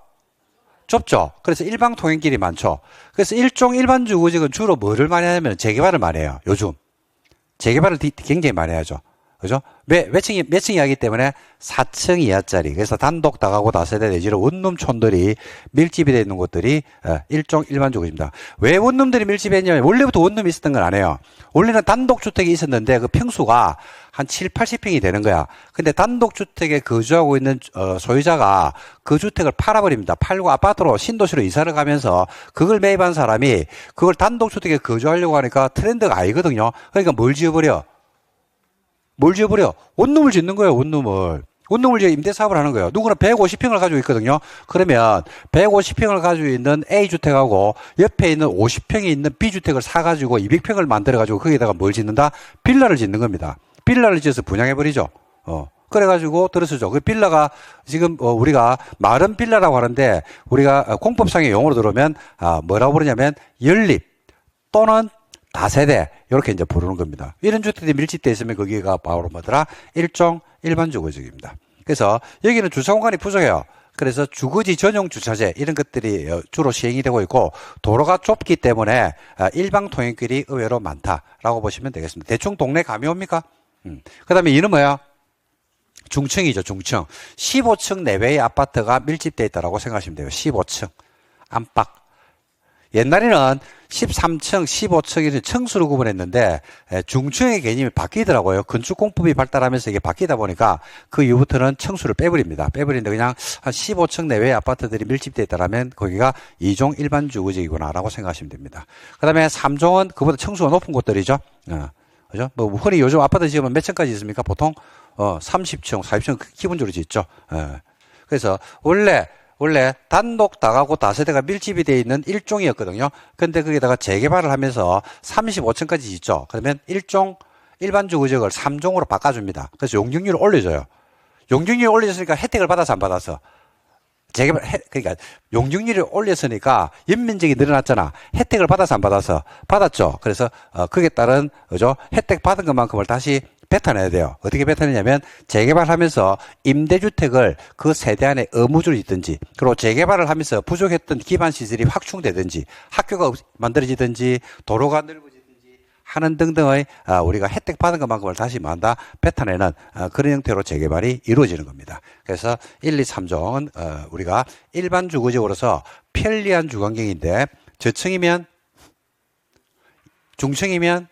좁죠. 그래서 일방 통행길이 많죠. 그래서 일종 일반 주거지역은 주로 뭐를 많이 하냐면 재개발을 많이 해요. 요즘 재개발을 굉장히 많이 하죠. 그죠? 몇 층 이하기 때문에 4층 이하짜리. 그래서 단독 다가구 다세대 내지로 원룸촌들이 밀집이 되어 있는 곳들이 일종 일반 주거지입니다. 왜 원룸들이 밀집이 했냐면 원래부터 원룸이 있었던 건 아니에요. 원래는 단독주택이 있었는데 그 평수가 한 7, 80평이 되는 거야. 근데 단독주택에 거주하고 있는 소유자가 그 주택을 팔아버립니다. 팔고 아파트로 신도시로 이사를 가면서 그걸 매입한 사람이 그걸 단독주택에 거주하려고 하니까 트렌드가 아니거든요. 그러니까 뭘 지어버려? 원룸을 짓는 거예요, 원룸을. 원룸을 지어 임대사업을 하는 거예요. 누구는 150평을 가지고 있거든요. 그러면 150평을 가지고 있는 A주택하고 옆에 있는 50평이 있는 B주택을 사가지고 200평을 만들어가지고 거기다가 뭘 짓는다? 빌라를 짓는 겁니다. 빌라를 지어서 분양해버리죠. 그래가지고 들어서죠. 그 빌라가 지금 우리가 마른 빌라라고 하는데 우리가 공법상의 용어로 들어오면 뭐라고 부르냐면 연립 또는 다세대 이렇게 이제 부르는 겁니다. 이런 주택들이 밀집되어 있으면 거기가 바로 뭐더라? 일종 일반 주거지역입니다. 그래서 여기는 주차 공간이 부족해요. 그래서 주거지 전용 주차제 이런 것들이 주로 시행이 되고 있고 도로가 좁기 때문에 일방 통행길이 의외로 많다라고 보시면 되겠습니다. 대충 동네 감이 옵니까? 그 다음에 이는 뭐야? 중층이죠, 중층. 15층 내외의 아파트가 밀집되어 있다고 생각하시면 돼요. 15층. 안팎. 옛날에는 13층, 15층이 층수로 구분했는데 중층의 개념이 바뀌더라고요. 건축공법이 발달하면서 이게 바뀌다 보니까 그 이후부터는 층수를 빼버립니다. 빼버리는데 그냥 한 15층 내외의 아파트들이 밀집되어 있다면 거기가 2종 일반 주거지구나 라고 생각하시면 됩니다. 그 다음에 3종은 그보다 층수가 높은 곳들이죠. 그죠? 뭐 흔히 요즘 아파트 지으면 몇 층까지 있습니까? 보통 30층, 40층 기본적으로 짓죠. 그래서 원래 단독 다가구 다세대가 밀집이 되어 있는 일종이었거든요. 근데 거기다가 재개발을 하면서 35층까지 짓죠. 그러면 일종 일반 주거지역을 3종으로 바꿔줍니다. 그래서 용적률을 올려줘요. 용적률을 올려줬으니까 혜택을 받아서 안 받아서. 그러니까 용적률을 올렸으니까 연면적이 늘어났잖아. 혜택을 받아서 안 받아서 받았죠. 그래서 그에 따른 그죠? 혜택 받은 것만큼을 다시 뱉어내야 돼요. 어떻게 뱉어내냐면 재개발하면서 임대주택을 그 세대 안에 의무주를 짓든지 그리고 재개발을 하면서 부족했던 기반 시설이 확충되든지 학교가 만들어지든지 도로가 넓어지든지 하는 등등의 우리가 혜택 받은 것만큼을 다시 만다 뱉어내는 그런 형태로 재개발이 이루어지는 겁니다. 그래서 1, 2, 3종은 우리가 일반 주거지역으로서 편리한 주거환경인데 저층이면 중층이면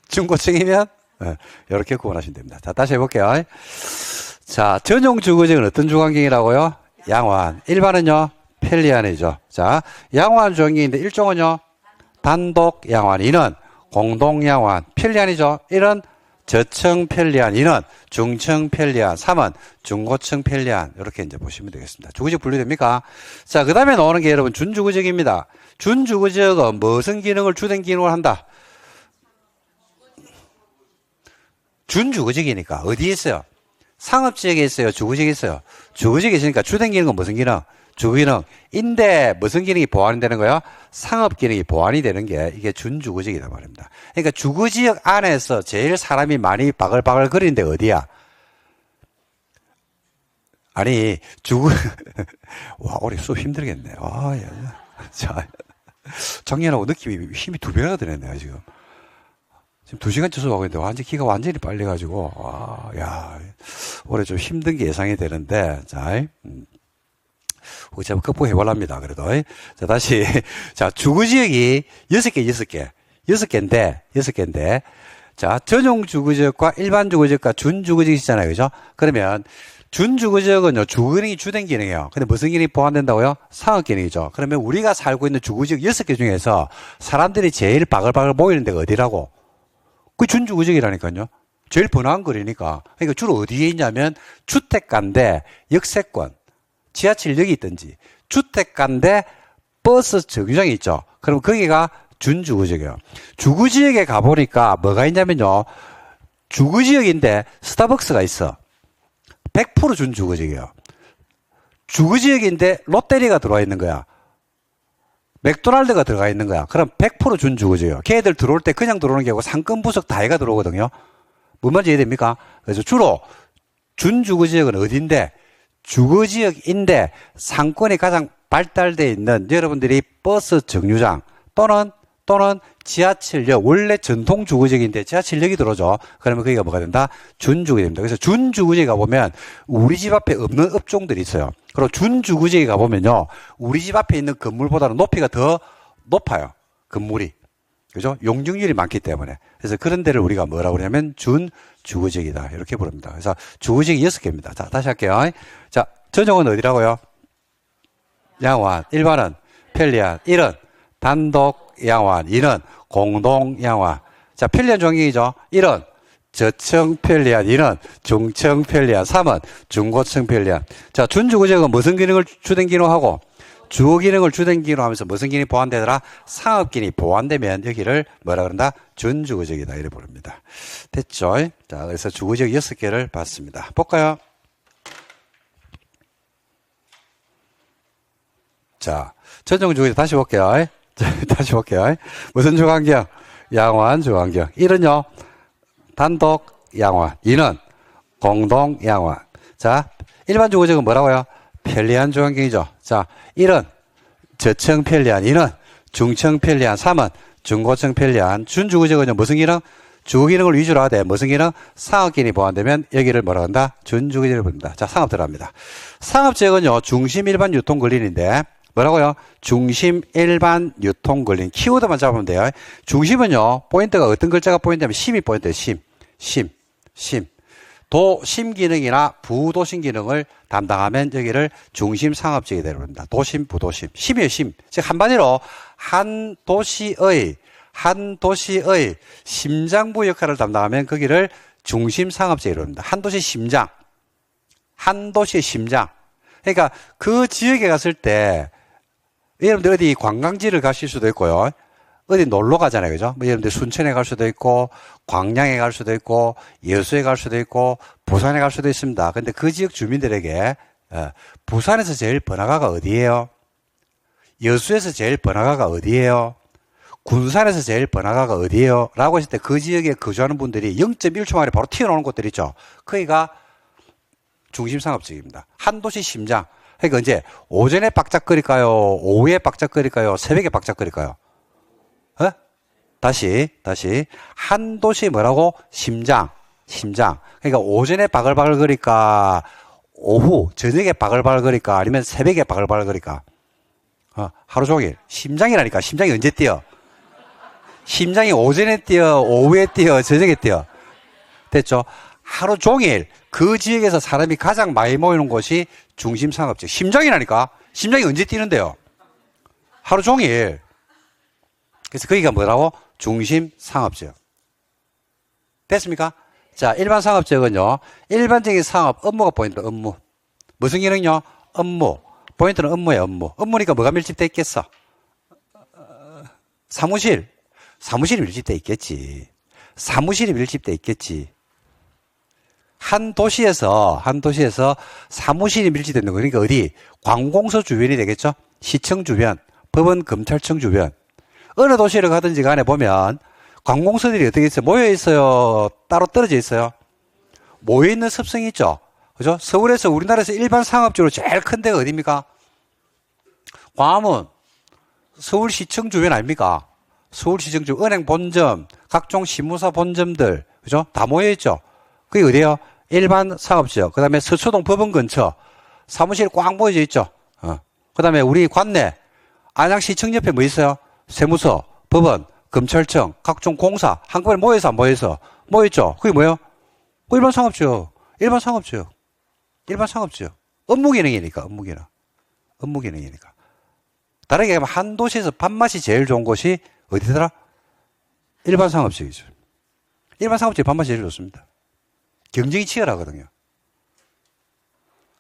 중고층이면 이렇게 구분하시면 됩니다. 자, 다시 해볼게요. 자, 전용 주거지역은 어떤 주거환경이라고요? 양호한. 일반은요? 편리한이죠. 자, 양호한 주거환경인데 일종은요? 단독 양호한. 이는 공동 양호한. 편리한이죠. 1은 저층 편리한. 2는 중층 편리한. 3은 중고층 편리한. 이렇게 이제 보시면 되겠습니다. 주거지역 분류됩니까? 자, 그 다음에 나오는 게 여러분 준주거지역입니다. 준주거지역은 무슨 기능을 주된 기능을 한다? 준주거지역이니까 어디에 있어요? 상업지역에 있어요? 주거지역에 있어요? 주거지역에 있으니까 주된 기능은 무슨 기능? 주거기능. 인데 무슨 기능이 보완이 되는 거예요? 상업기능이 보완이 되는 게 이게 준주거지역이란 말입니다. 그러니까 주거지역 안에서 제일 사람이 많이 바글바글 거리는데 어디야? 아니 와 올해 수업 힘들겠네. 자, 작년하고 느낌이 힘이 2배가 되네 지금. 지금 2시간째 수업하고 있는데 완전 기가 완전히 빨려가지고 야 올해 좀 힘든 게 예상이 되는데 자 우리 한번 극복해보랍니다. 그래도 자 다시 자 주거지역이 6개인데 자 전용 주거지역과 일반 주거지역과 준주거지역이 있잖아요. 그죠? 그러면 준주거지역은요 주거기능이 주된 기능이에요. 근데 무슨 기능이 보완된다고요? 상업기능이죠. 그러면 우리가 살고 있는 주거지역 6개 중에서 사람들이 제일 바글바글 모이는 데가 어디라고? 그 준주거지역이라니까요. 제일 번화한 거리니까. 그러니까 주로 어디에 있냐면 주택가인데 역세권, 지하철역이 있든지 주택가인데 버스 정류장이 있죠. 그럼 거기가 준주거지역이에요. 주거지역에 가보니까 뭐가 있냐면요. 주거지역인데 스타벅스가 있어. 100% 준주거지역이에요. 주거지역인데 롯데리아가 들어와 있는 거야. 맥도날드가 들어가 있는 거야. 그럼 100% 준주거지역이에요. 걔들 들어올 때 그냥 들어오는 게 아니고 상권 부석 다 해가 들어오거든요. 뭔 말인지 이해됩니까? 그래서 주로 준주거지역은 어딘데? 주거지역인데 상권이 가장 발달되어 있는 여러분들이 버스 정류장 또는 지하철역, 원래 전통 주거지역인데 지하철역이 들어오죠. 그러면 거기가 뭐가 된다? 준주거지역이 됩니다. 그래서 준주거지역에 가보면 우리 집 앞에 없는 업종들이 있어요. 그리고 준주거지역에 가보면요. 우리 집 앞에 있는 건물보다는 높이가 더 높아요. 건물이. 그죠? 용적률이 많기 때문에. 그래서 그런 데를 우리가 뭐라고 그러냐면 준주거지역이다. 이렇게 부릅니다. 그래서 주거지역이 6개입니다. 자, 다시 할게요. 자, 전용은 어디라고요? 양호한. 1번은 편리한. 1은 단독 양호한. 2는 공동 양호한. 자, 편리한 종이죠. 1은 저층 편리한. 2는 중층 편리한. 3은 중고층 편리한. 자, 준주거지역은 무슨 기능을 주된 기능하고 주거 기능을 주된 기능으로 하면서 무슨 기능이 보완되더라? 상업 기능이 보완되면 여기를 뭐라 그런다? 준주거지역이다. 이렇게 부릅니다. 됐죠? 자, 그래서 주거지역 6개를 봤습니다. 볼까요? 자, 전용 주거지역 다시 볼게요. 다시 볼게요. 무슨 주거환경? 양호한 주거환경. 1은요, 단독 양호한. 2는 공동 양호한. 자, 일반 주거지역은 뭐라고요? 편리한 주거환경이죠. 자, 1은 저층 편리한. 2는 중층 편리한. 3은 중고층 편리한. 준주거지역은 무슨 기능? 주거 기능을 위주로 하되 무슨 기능? 상업 기능이 보완되면 여기를 뭐라 한다? 준주거지역을 부릅니다. 자, 상업 들어갑니다. 상업지역은요, 중심 일반 유통 근린인데 뭐라고요? 중심 일반 유통 근린. 키워드만 잡으면 돼요. 중심은요, 포인트가 어떤 글자가 포인트냐면 심이 포인트예요. 심. 도심 기능이나 부도심 기능을 담당하면 여기를 중심 상업지역이 되는 다 도심, 부도심. 심이에요, 심. 즉, 한마디로 한 도시의 심장부 역할을 담당하면 거기를 중심 상업지역이라고 합니다. 한 도시 심장. 한 도시의 심장. 그러니까 그 지역에 갔을 때 여러분들 어디 관광지를 가실 수도 있고요. 어디 놀러 가잖아요. 그죠? 뭐 여러분들 순천에 갈 수도 있고, 광양에 갈 수도 있고, 여수에 갈 수도 있고, 부산에 갈 수도 있습니다. 근데 그 지역 주민들에게, 부산에서 제일 번화가가 어디예요? 여수에서 제일 번화가가 어디예요? 군산에서 제일 번화가가 어디예요? 라고 했을 때 그 지역에 거주하는 분들이 0.1초 만에 바로 튀어나오는 곳들 있죠. 거기가 중심상업지역입니다. 한 도시 심장. 그러니까 이제 오전에 박짝거릴까요? 오후에 박짝거릴까요? 새벽에 박짝거릴까요? 다시. 한 도시 뭐라고? 심장. 그러니까 오전에 바글바글거릴까? 오후, 저녁에 바글바글거릴까? 아니면 새벽에 바글바글거릴까? 하루 종일. 심장이라니까. 심장이 언제 뛰어? 심장이 오전에 뛰어, 오후에 뛰어, 저녁에 뛰어. 됐죠? 하루 종일 그 지역에서 사람이 가장 많이 모이는 곳이 중심 상업지역. 심장이라니까. 심장이 언제 뛰는데요? 하루 종일. 그래서 거기가 뭐라고? 중심 상업지역. 됐습니까? 자, 일반 상업지역은요, 일반적인 상업, 업무가 포인트, 업무. 무슨 기능요? 업무. 포인트는 업무예요, 업무. 업무니까 뭐가 밀집되어 있겠어? 사무실이 밀집되어 있겠지. 한 도시에서 사무실이 밀집되는 거. 그러니까 어디? 관공서 주변이 되겠죠? 시청 주변, 법원, 검찰청 주변. 어느 도시를 가든지 간에 보면 관공서들이 어떻게 있어요? 모여 있어요? 따로 떨어져 있어요? 모여 있는 습성이 있죠? 그죠? 서울에서 우리나라에서 일반 상업지로 제일 큰 데가 어디입니까? 광화문, 서울시청 주변 아닙니까? 서울시청 주변, 은행 본점, 각종 신문사 본점들, 그죠? 다 모여 있죠? 그게 어디예요? 일반 상업지역. 그 다음에 서초동 법원 근처, 사무실 꽉 모여져 있죠? 그 다음에 우리 관내, 안양시청 옆에 뭐 있어요? 세무서, 법원, 검찰청, 각종 공사, 한꺼번에 모여서 안 모여서? 모여있죠? 그게 뭐예요? 일반 상업지역. 업무 기능이니까. 다르게 하면 한 도시에서 밥맛이 제일 좋은 곳이 어디더라? 일반 상업지역이죠. 일반 상업지역 밥맛이 제일 좋습니다. 경쟁이 치열하거든요.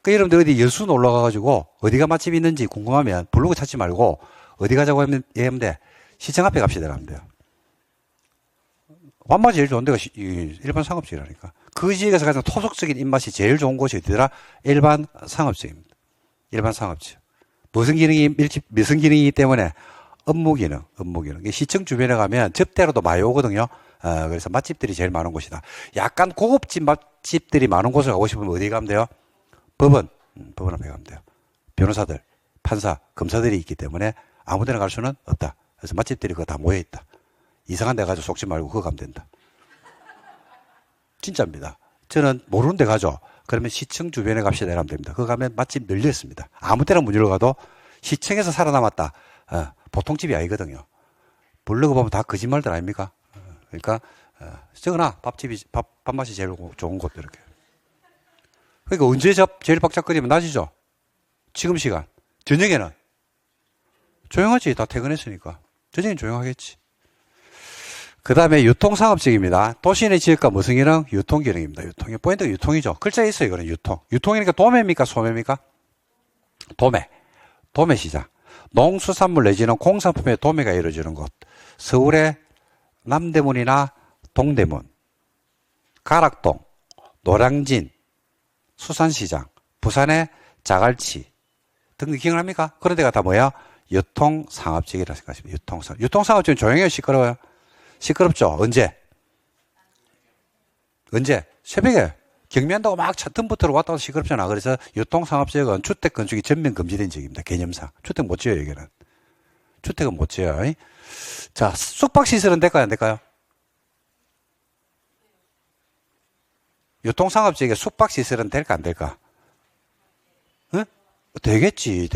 그 여러분들 어디 여수 놀러 가가지고 어디가 맛집이 있는지 궁금하면 블로그 찾지 말고 어디 가자고 하면 돼. 시청 앞에 갑시다 하면 돼요. 밥맛이 제일 좋은 데가 일반 상업지라니까. 그 지역에서 가장 토속적인 입맛이 제일 좋은 곳이 어디더라? 일반 상업지입니다. 일반 상업지. 무슨 기능이기 때문에 업무 기능. 시청 주변에 가면 접대로도 많이 오거든요. 그래서 맛집들이 제일 많은 곳이다. 약간 고급집 맛집들이 많은 곳을 가고 싶으면 어디 가면 돼요? 법원 앞에 가면 돼요. 변호사들, 판사, 검사들이 있기 때문에 아무 데나 갈 수는 없다. 그래서 맛집들이 그거 다 모여있다. 이상한 데 가서 속지 말고 그거 가면 된다. 진짜입니다. 저는 모르는 데 가죠. 그러면 시청 주변에 갑시다 이러면 됩니다. 그거 가면 맛집 널려 있습니다. 아무 때나 문 열어 가도 시청에서 살아남았다. 보통 집이 아니거든요. 블로그 보면 다 거짓말들 아닙니까? 그러니까 적어놔. 밥맛이 제일 좋은 곳 이렇게. 그러니까 언제 제일 박작거리면 낮이죠. 지금 시간. 저녁에는 조용하지. 다 퇴근했으니까. 저녁엔 조용하겠지. 그 다음에 유통상업지입니다. 도시의 지역과 무슨 기능? 유통기능입니다. 유통이 포인트가 유통이죠. 글자에 있어요. 이거는 유통. 유통이니까 도매입니까? 소매입니까? 도매시장. 농수산물 내지는 공산품의 도매가 이루어지는 곳. 서울의 남대문이나 동대문, 가락동, 노량진, 수산시장, 부산의 자갈치 등등 기억납니까? 그런 데가 다 뭐야? 유통상업지이라 생각하십니다. 유통상업지는 조용해요? 시끄러워요? 시끄럽죠? 언제? 새벽에 경미한다고 막 차 뜸부터로 왔다 갔다 시끄럽잖아. 그래서 유통상업지역은 주택 건축이 전면 금지된 지역입니다. 개념상. 주택 못 지어요, 여기는. 주택은 못 지어요. 자, 숙박시설은 될까요, 안 될까요? 유통상업지역에 숙박시설은 될까, 안 될까? 응? 되겠지.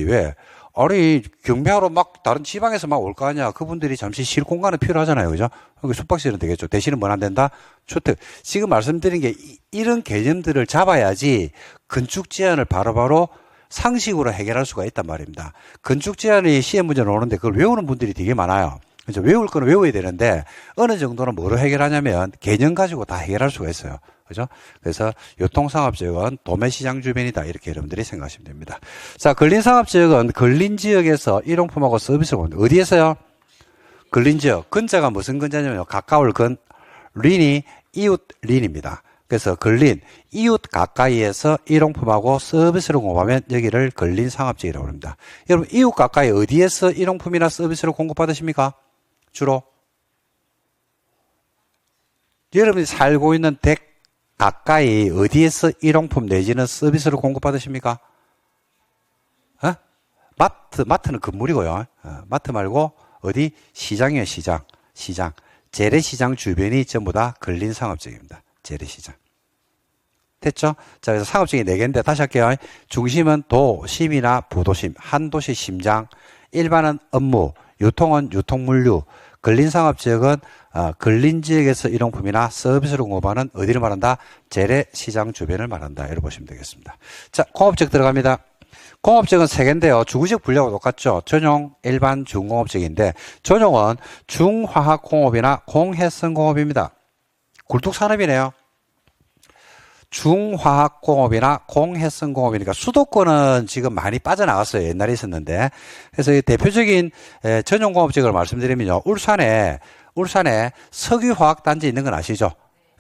왜? 아니, 경매하러 막 다른 지방에서 막 올 거 아니야. 그분들이 잠시 쉴 공간은 필요하잖아요. 그죠? 그러니까 숙박시설은 되겠죠. 대신에 뭐 안 된다? 주택. 지금 말씀드린 게 이런 개념들을 잡아야지 건축 제한을 바로바로 상식으로 해결할 수가 있단 말입니다. 건축 제한이 시험 문제 나오는데 그걸 외우는 분들이 되게 많아요. 그죠? 외울 거는 외워야 되는데 어느 정도는 뭐로 해결하냐면 개념 가지고 다 해결할 수가 있어요. 그죠? 그래서 유통상업지역은 도매시장 주변이다. 이렇게 여러분들이 생각하시면 됩니다. 자, 근린상업지역은 근린지역에서 일용품하고 서비스를 봅니다. 어디에서요? 근린지역. 근자가 무슨 근자냐면 가까울 근, 린이 이웃 린입니다. 그래서 근린, 이웃 가까이에서 일용품하고 서비스를 공급하면 여기를 근린상업지역이라고 합니다. 여러분, 이웃 가까이 어디에서 일용품이나 서비스를 공급받으십니까? 주로? 여러분이 살고 있는 댁 가까이 어디에서 일용품 내지는 서비스를 공급받으십니까? 마트는 건물이고요. 마트 말고 어디? 시장이에요, 시장. 재래시장 주변이 전부 다 근린상업지역입니다. 재래시장. 됐죠? 자, 그래서 상업지역이 4개인데 다시 할게요. 중심은 도심이나 부도심, 한도시 심장, 일반은 업무, 유통은 유통물류, 근린상업지역은 근린지역에서 일용품이나 서비스를 공급하는 어디를 말한다? 재래시장 주변을 말한다. 이렇게 보시면 되겠습니다. 자, 공업지역 들어갑니다. 공업지역은 3개인데요. 주구지역 분류하고 똑같죠. 전용, 일반, 중공업지역인데 전용은 중화학공업이나 공해성공업입니다. 굴뚝산업이네요. 중화학공업이나 공해성공업이니까 수도권은 지금 많이 빠져나갔어요. 옛날에 있었는데. 그래서 대표적인 전용공업지역을 말씀드리면요. 울산에 석유화학단지 있는 건 아시죠?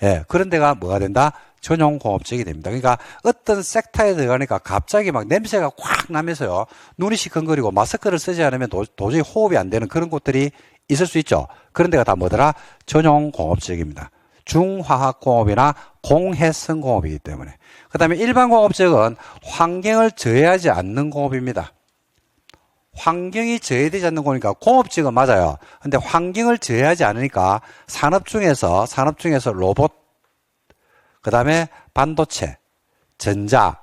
예, 그런 데가 뭐가 된다? 전용공업지역이 됩니다. 그러니까 어떤 섹터에 들어가니까 갑자기 막 냄새가 확 나면서요. 눈이 시큰거리고 마스크를 쓰지 않으면 도저히 호흡이 안 되는 그런 곳들이 있을 수 있죠. 그런 데가 다 뭐더라? 전용공업지역입니다. 중화학공업이나 공해성공업이기 때문에. 그 다음에 일반공업지역은 환경을 저해하지 않는 공업입니다. 환경이 저해되지 않는 거니까 공업지역은 맞아요. 근데 환경을 저해하지 않으니까 산업 중에서 로봇, 그 다음에 반도체, 전자,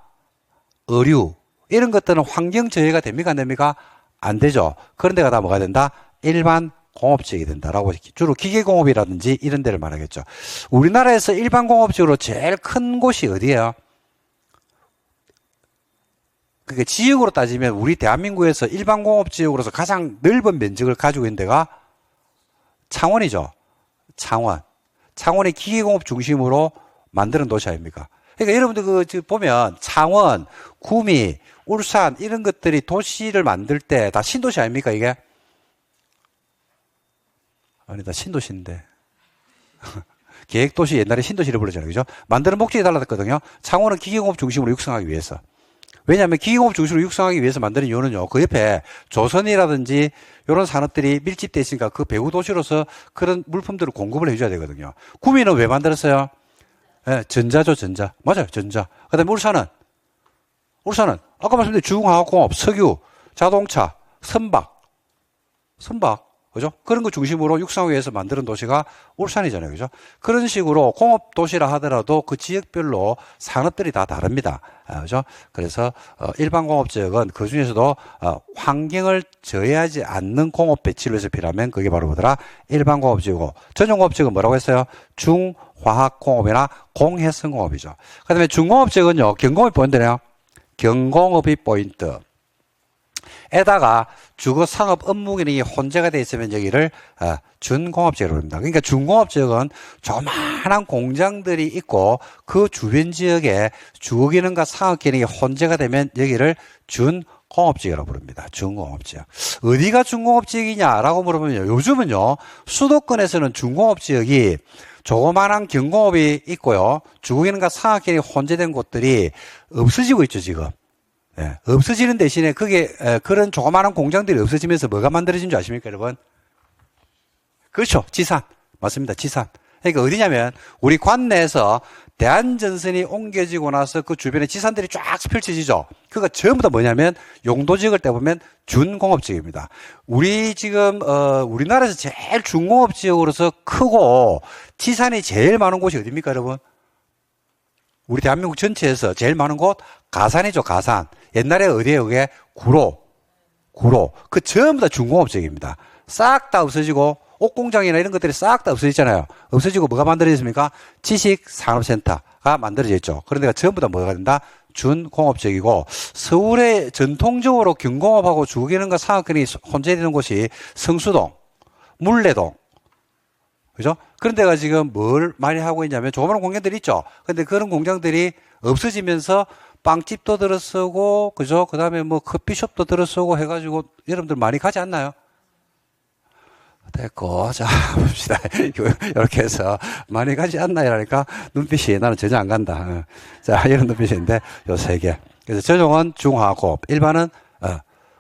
의류 이런 것들은 환경 저해가 됩니까? 안 됩니까? 안 되죠. 그런 데가 다 뭐가 된다? 일반 공업지역이 된다라고 주로 기계공업이라든지 이런 데를 말하겠죠. 우리나라에서 일반 공업지역으로 제일 큰 곳이 어디예요? 그게 지역으로 따지면 우리 대한민국에서 일반 공업지역으로서 가장 넓은 면적을 가지고 있는 데가 창원이죠. 창원이 기계공업 중심으로 만드는 도시 아닙니까? 그러니까 여러분들 보면 창원, 구미, 울산 이런 것들이 도시를 만들 때 다 신도시 아닙니까 이게? 아니 다 신도시인데. 계획도시 옛날에 신도시를 불렀잖아요. 그죠? 만드는 목적이 달라졌거든요. 창원은 기계공업 중심으로 육성하기 위해서. 왜냐하면 기계공업 중심으로 육성하기 위해서 만드는 이유는요. 그 옆에 조선이라든지 이런 산업들이 밀집되어 있으니까 그 배후 도시로서 그런 물품들을 공급을 해줘야 되거든요. 구미는 왜 만들었어요? 네, 전자죠, 전자. 맞아요, 전자. 그 다음에 울산은 아까 말씀드린 중화학공업, 석유, 자동차, 선박. 그죠? 그런 거 중심으로 육성하기 위해서 만드는 도시가 울산이잖아요. 그죠? 그런 식으로 공업 도시라 하더라도 그 지역별로 산업들이 다 다릅니다. 그죠? 그래서, 일반 공업 지역은 그 중에서도, 환경을 저해하지 않는 공업 배치를 위해서 필요하면 그게 바로 뭐더라? 일반 공업 지역이고, 전용 공업 지역은 뭐라고 했어요? 중화학공업이나 공해성공업이죠. 그 다음에 중공업 지역은요, 경공업이 포인트네요. 경공업이 포인트. 에다가 주거 상업 업무 기능이 혼재가 되어 있으면 여기를 준공업지역으로 부릅니다. 그러니까 준공업지역은 조그마한 공장들이 있고 그 주변 지역에 주거 기능과 상업 기능이 혼재가 되면 여기를 준공업지역이라고 부릅니다. 준공업지역. 어디가 준공업지역이냐라고 물어보면 요즘은요 수도권에서는 준공업지역이 조그마한 경공업이 있고요 주거 기능과 상업 기능이 혼재된 곳들이 없어지고 있죠 지금. 예, 없어지는 대신에 그게 그런 조그마한 공장들이 없어지면서 뭐가 만들어진 줄 아십니까 여러분? 그렇죠. 지산. 맞습니다. 지산. 그러니까 어디냐면 우리 관내에서 대한전선이 옮겨지고 나서 그 주변에 지산들이 쫙 펼쳐지죠. 그거 전부 다 뭐냐면 용도지역을 떼보면 준공업지역입니다. 우리 지금 우리나라에서 제일 준공업지역으로서 크고 지산이 제일 많은 곳이 어디입니까 여러분? 우리 대한민국 전체에서 제일 많은 곳 가산이죠. 가산. 옛날에 어디에요? 그게 구로. 그 전부 다 중공업지역입니다. 싹 다 없어지고 옷공장이나 이런 것들이 싹 다 없어지잖아요. 없어지고 뭐가 만들어졌습니까? 지식산업센터가 만들어져 있죠. 그런 데가 전부 다 뭐가 된다? 준공업지역이고 서울에 전통적으로 경공업하고 주거기능과 상업기능이 혼재되는 곳이 성수동, 물레동. 그죠? 그런 데가 지금 뭘 많이 하고 있냐면 조그마한 공장들이 있죠. 근데 그런 공장들이 없어지면서 빵집도 들어서고, 그죠? 그 다음에 뭐 커피숍도 들어서고 해가지고 여러분들 많이 가지 않나요? 됐고, 자, 봅시다. 이렇게 해서 많이 가지 않나요? 라니까 눈빛이 나는 전혀 안 간다. 자, 이런 눈빛인데 요 세 개. 그래서 전용은 중화공업, 일반은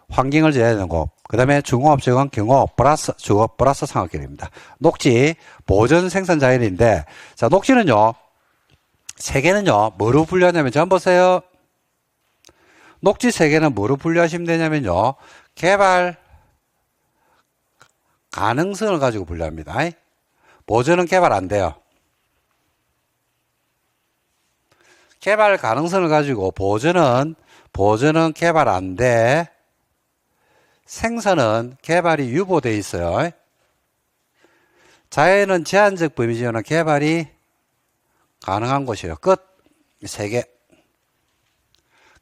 환경을 제어하는 공업, 그 다음에 중공업 지역은 경공업 플러스 주거 플러스 상업기능입니다. 녹지 보전 생산 자연인데, 자, 녹지는요, 세 개는요, 뭐로 분류하냐면, 전 보세요. 녹지 세 개는 뭐로 분류하시면 되냐면요, 개발 가능성을 가지고 분류합니다. 보전은 개발 안 돼요. 개발 가능성을 가지고 보전은 개발 안 돼. 생산은 개발이 유보되어 있어요. 자연은 제한적 범위지역은 개발이 가능한 곳이에요. 끝. 세 개.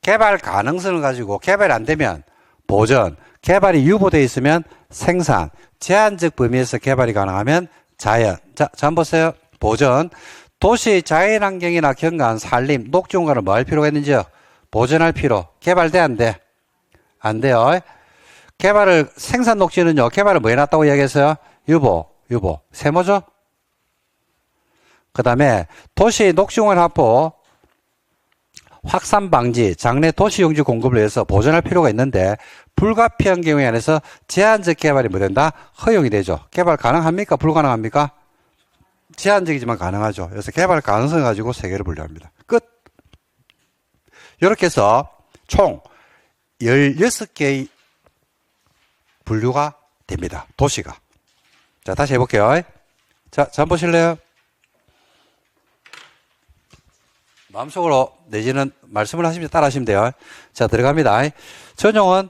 개발 가능성을 가지고 개발이 안 되면 보전, 개발이 유보되어 있으면 생산, 제한적 범위에서 개발이 가능하면 자연. 자, 한번 보세요. 보전. 도시 자연환경이나 경관, 산림, 녹지공간을 뭐 할 필요가 있는지요? 보전할 필요. 개발돼, 안 돼? 안 돼요. 개발을, 생산 녹지는요, 개발을 뭐 해놨다고 이야기했어요? 유보. 세모죠? 그 다음에 도시 녹지공간 확보, 확산 방지, 장래 도시용지 공급을 위해서 보존할 필요가 있는데, 불가피한 경우에 한해서 제한적 개발이 뭐 된다? 허용이 되죠. 개발 가능합니까? 불가능합니까? 제한적이지만 가능하죠. 그래서 개발 가능성을 가지고 세 개를 분류합니다. 끝. 이렇게 해서 총 16개의 분류가 됩니다. 도시가. 자, 다시 해볼게요. 자, 한번 보실래요? 마음속으로 내지는 말씀을 하시면서 따라 하시면 돼요. 자, 들어갑니다. 전용은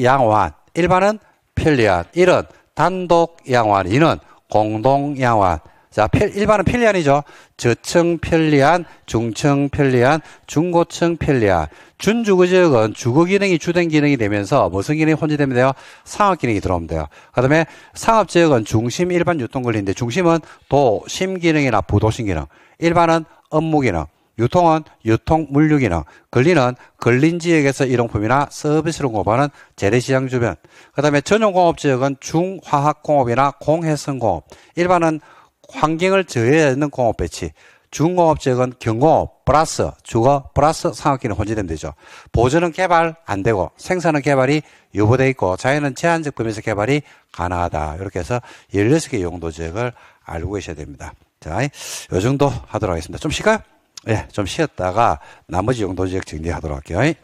양호한, 일반은 편리한, 1은 단독 양호한, 2는 공동 양호한. 자, 일반은 편리한이죠. 저층 편리한, 중층 편리한, 중고층 편리한. 준주거지역은 주거기능이 주된 기능이 되면서 무슨 기능이 혼재되면 돼요? 상업기능이 들어오면 돼요. 그 다음에 상업지역은 중심, 일반, 유통권리인데 중심은 도, 심기능이나 부도심기능. 일반은 업무기능. 유통은 유통 물류 기능, 근리는 근린 지역에서 일용품이나 서비스를 공급하는 재래시장 주변. 그 다음에 전용공업 지역은 중화학공업이나 공해성공업. 일반은 환경을 저해하는 공업 배치. 중공업 지역은 경공업 플러스 주거 플러스 상업기능 혼재되면 되죠. 보존은 개발 안 되고 생산은 개발이 유보되어 있고 자연은 제한적 범위에서 개발이 가능하다. 이렇게 해서 16개 용도 지역을 알고 계셔야 됩니다. 자, 요 정도 하도록 하겠습니다. 좀 쉴까요? 예, 좀 쉬었다가 나머지 용도 지역 정리하도록 할게요.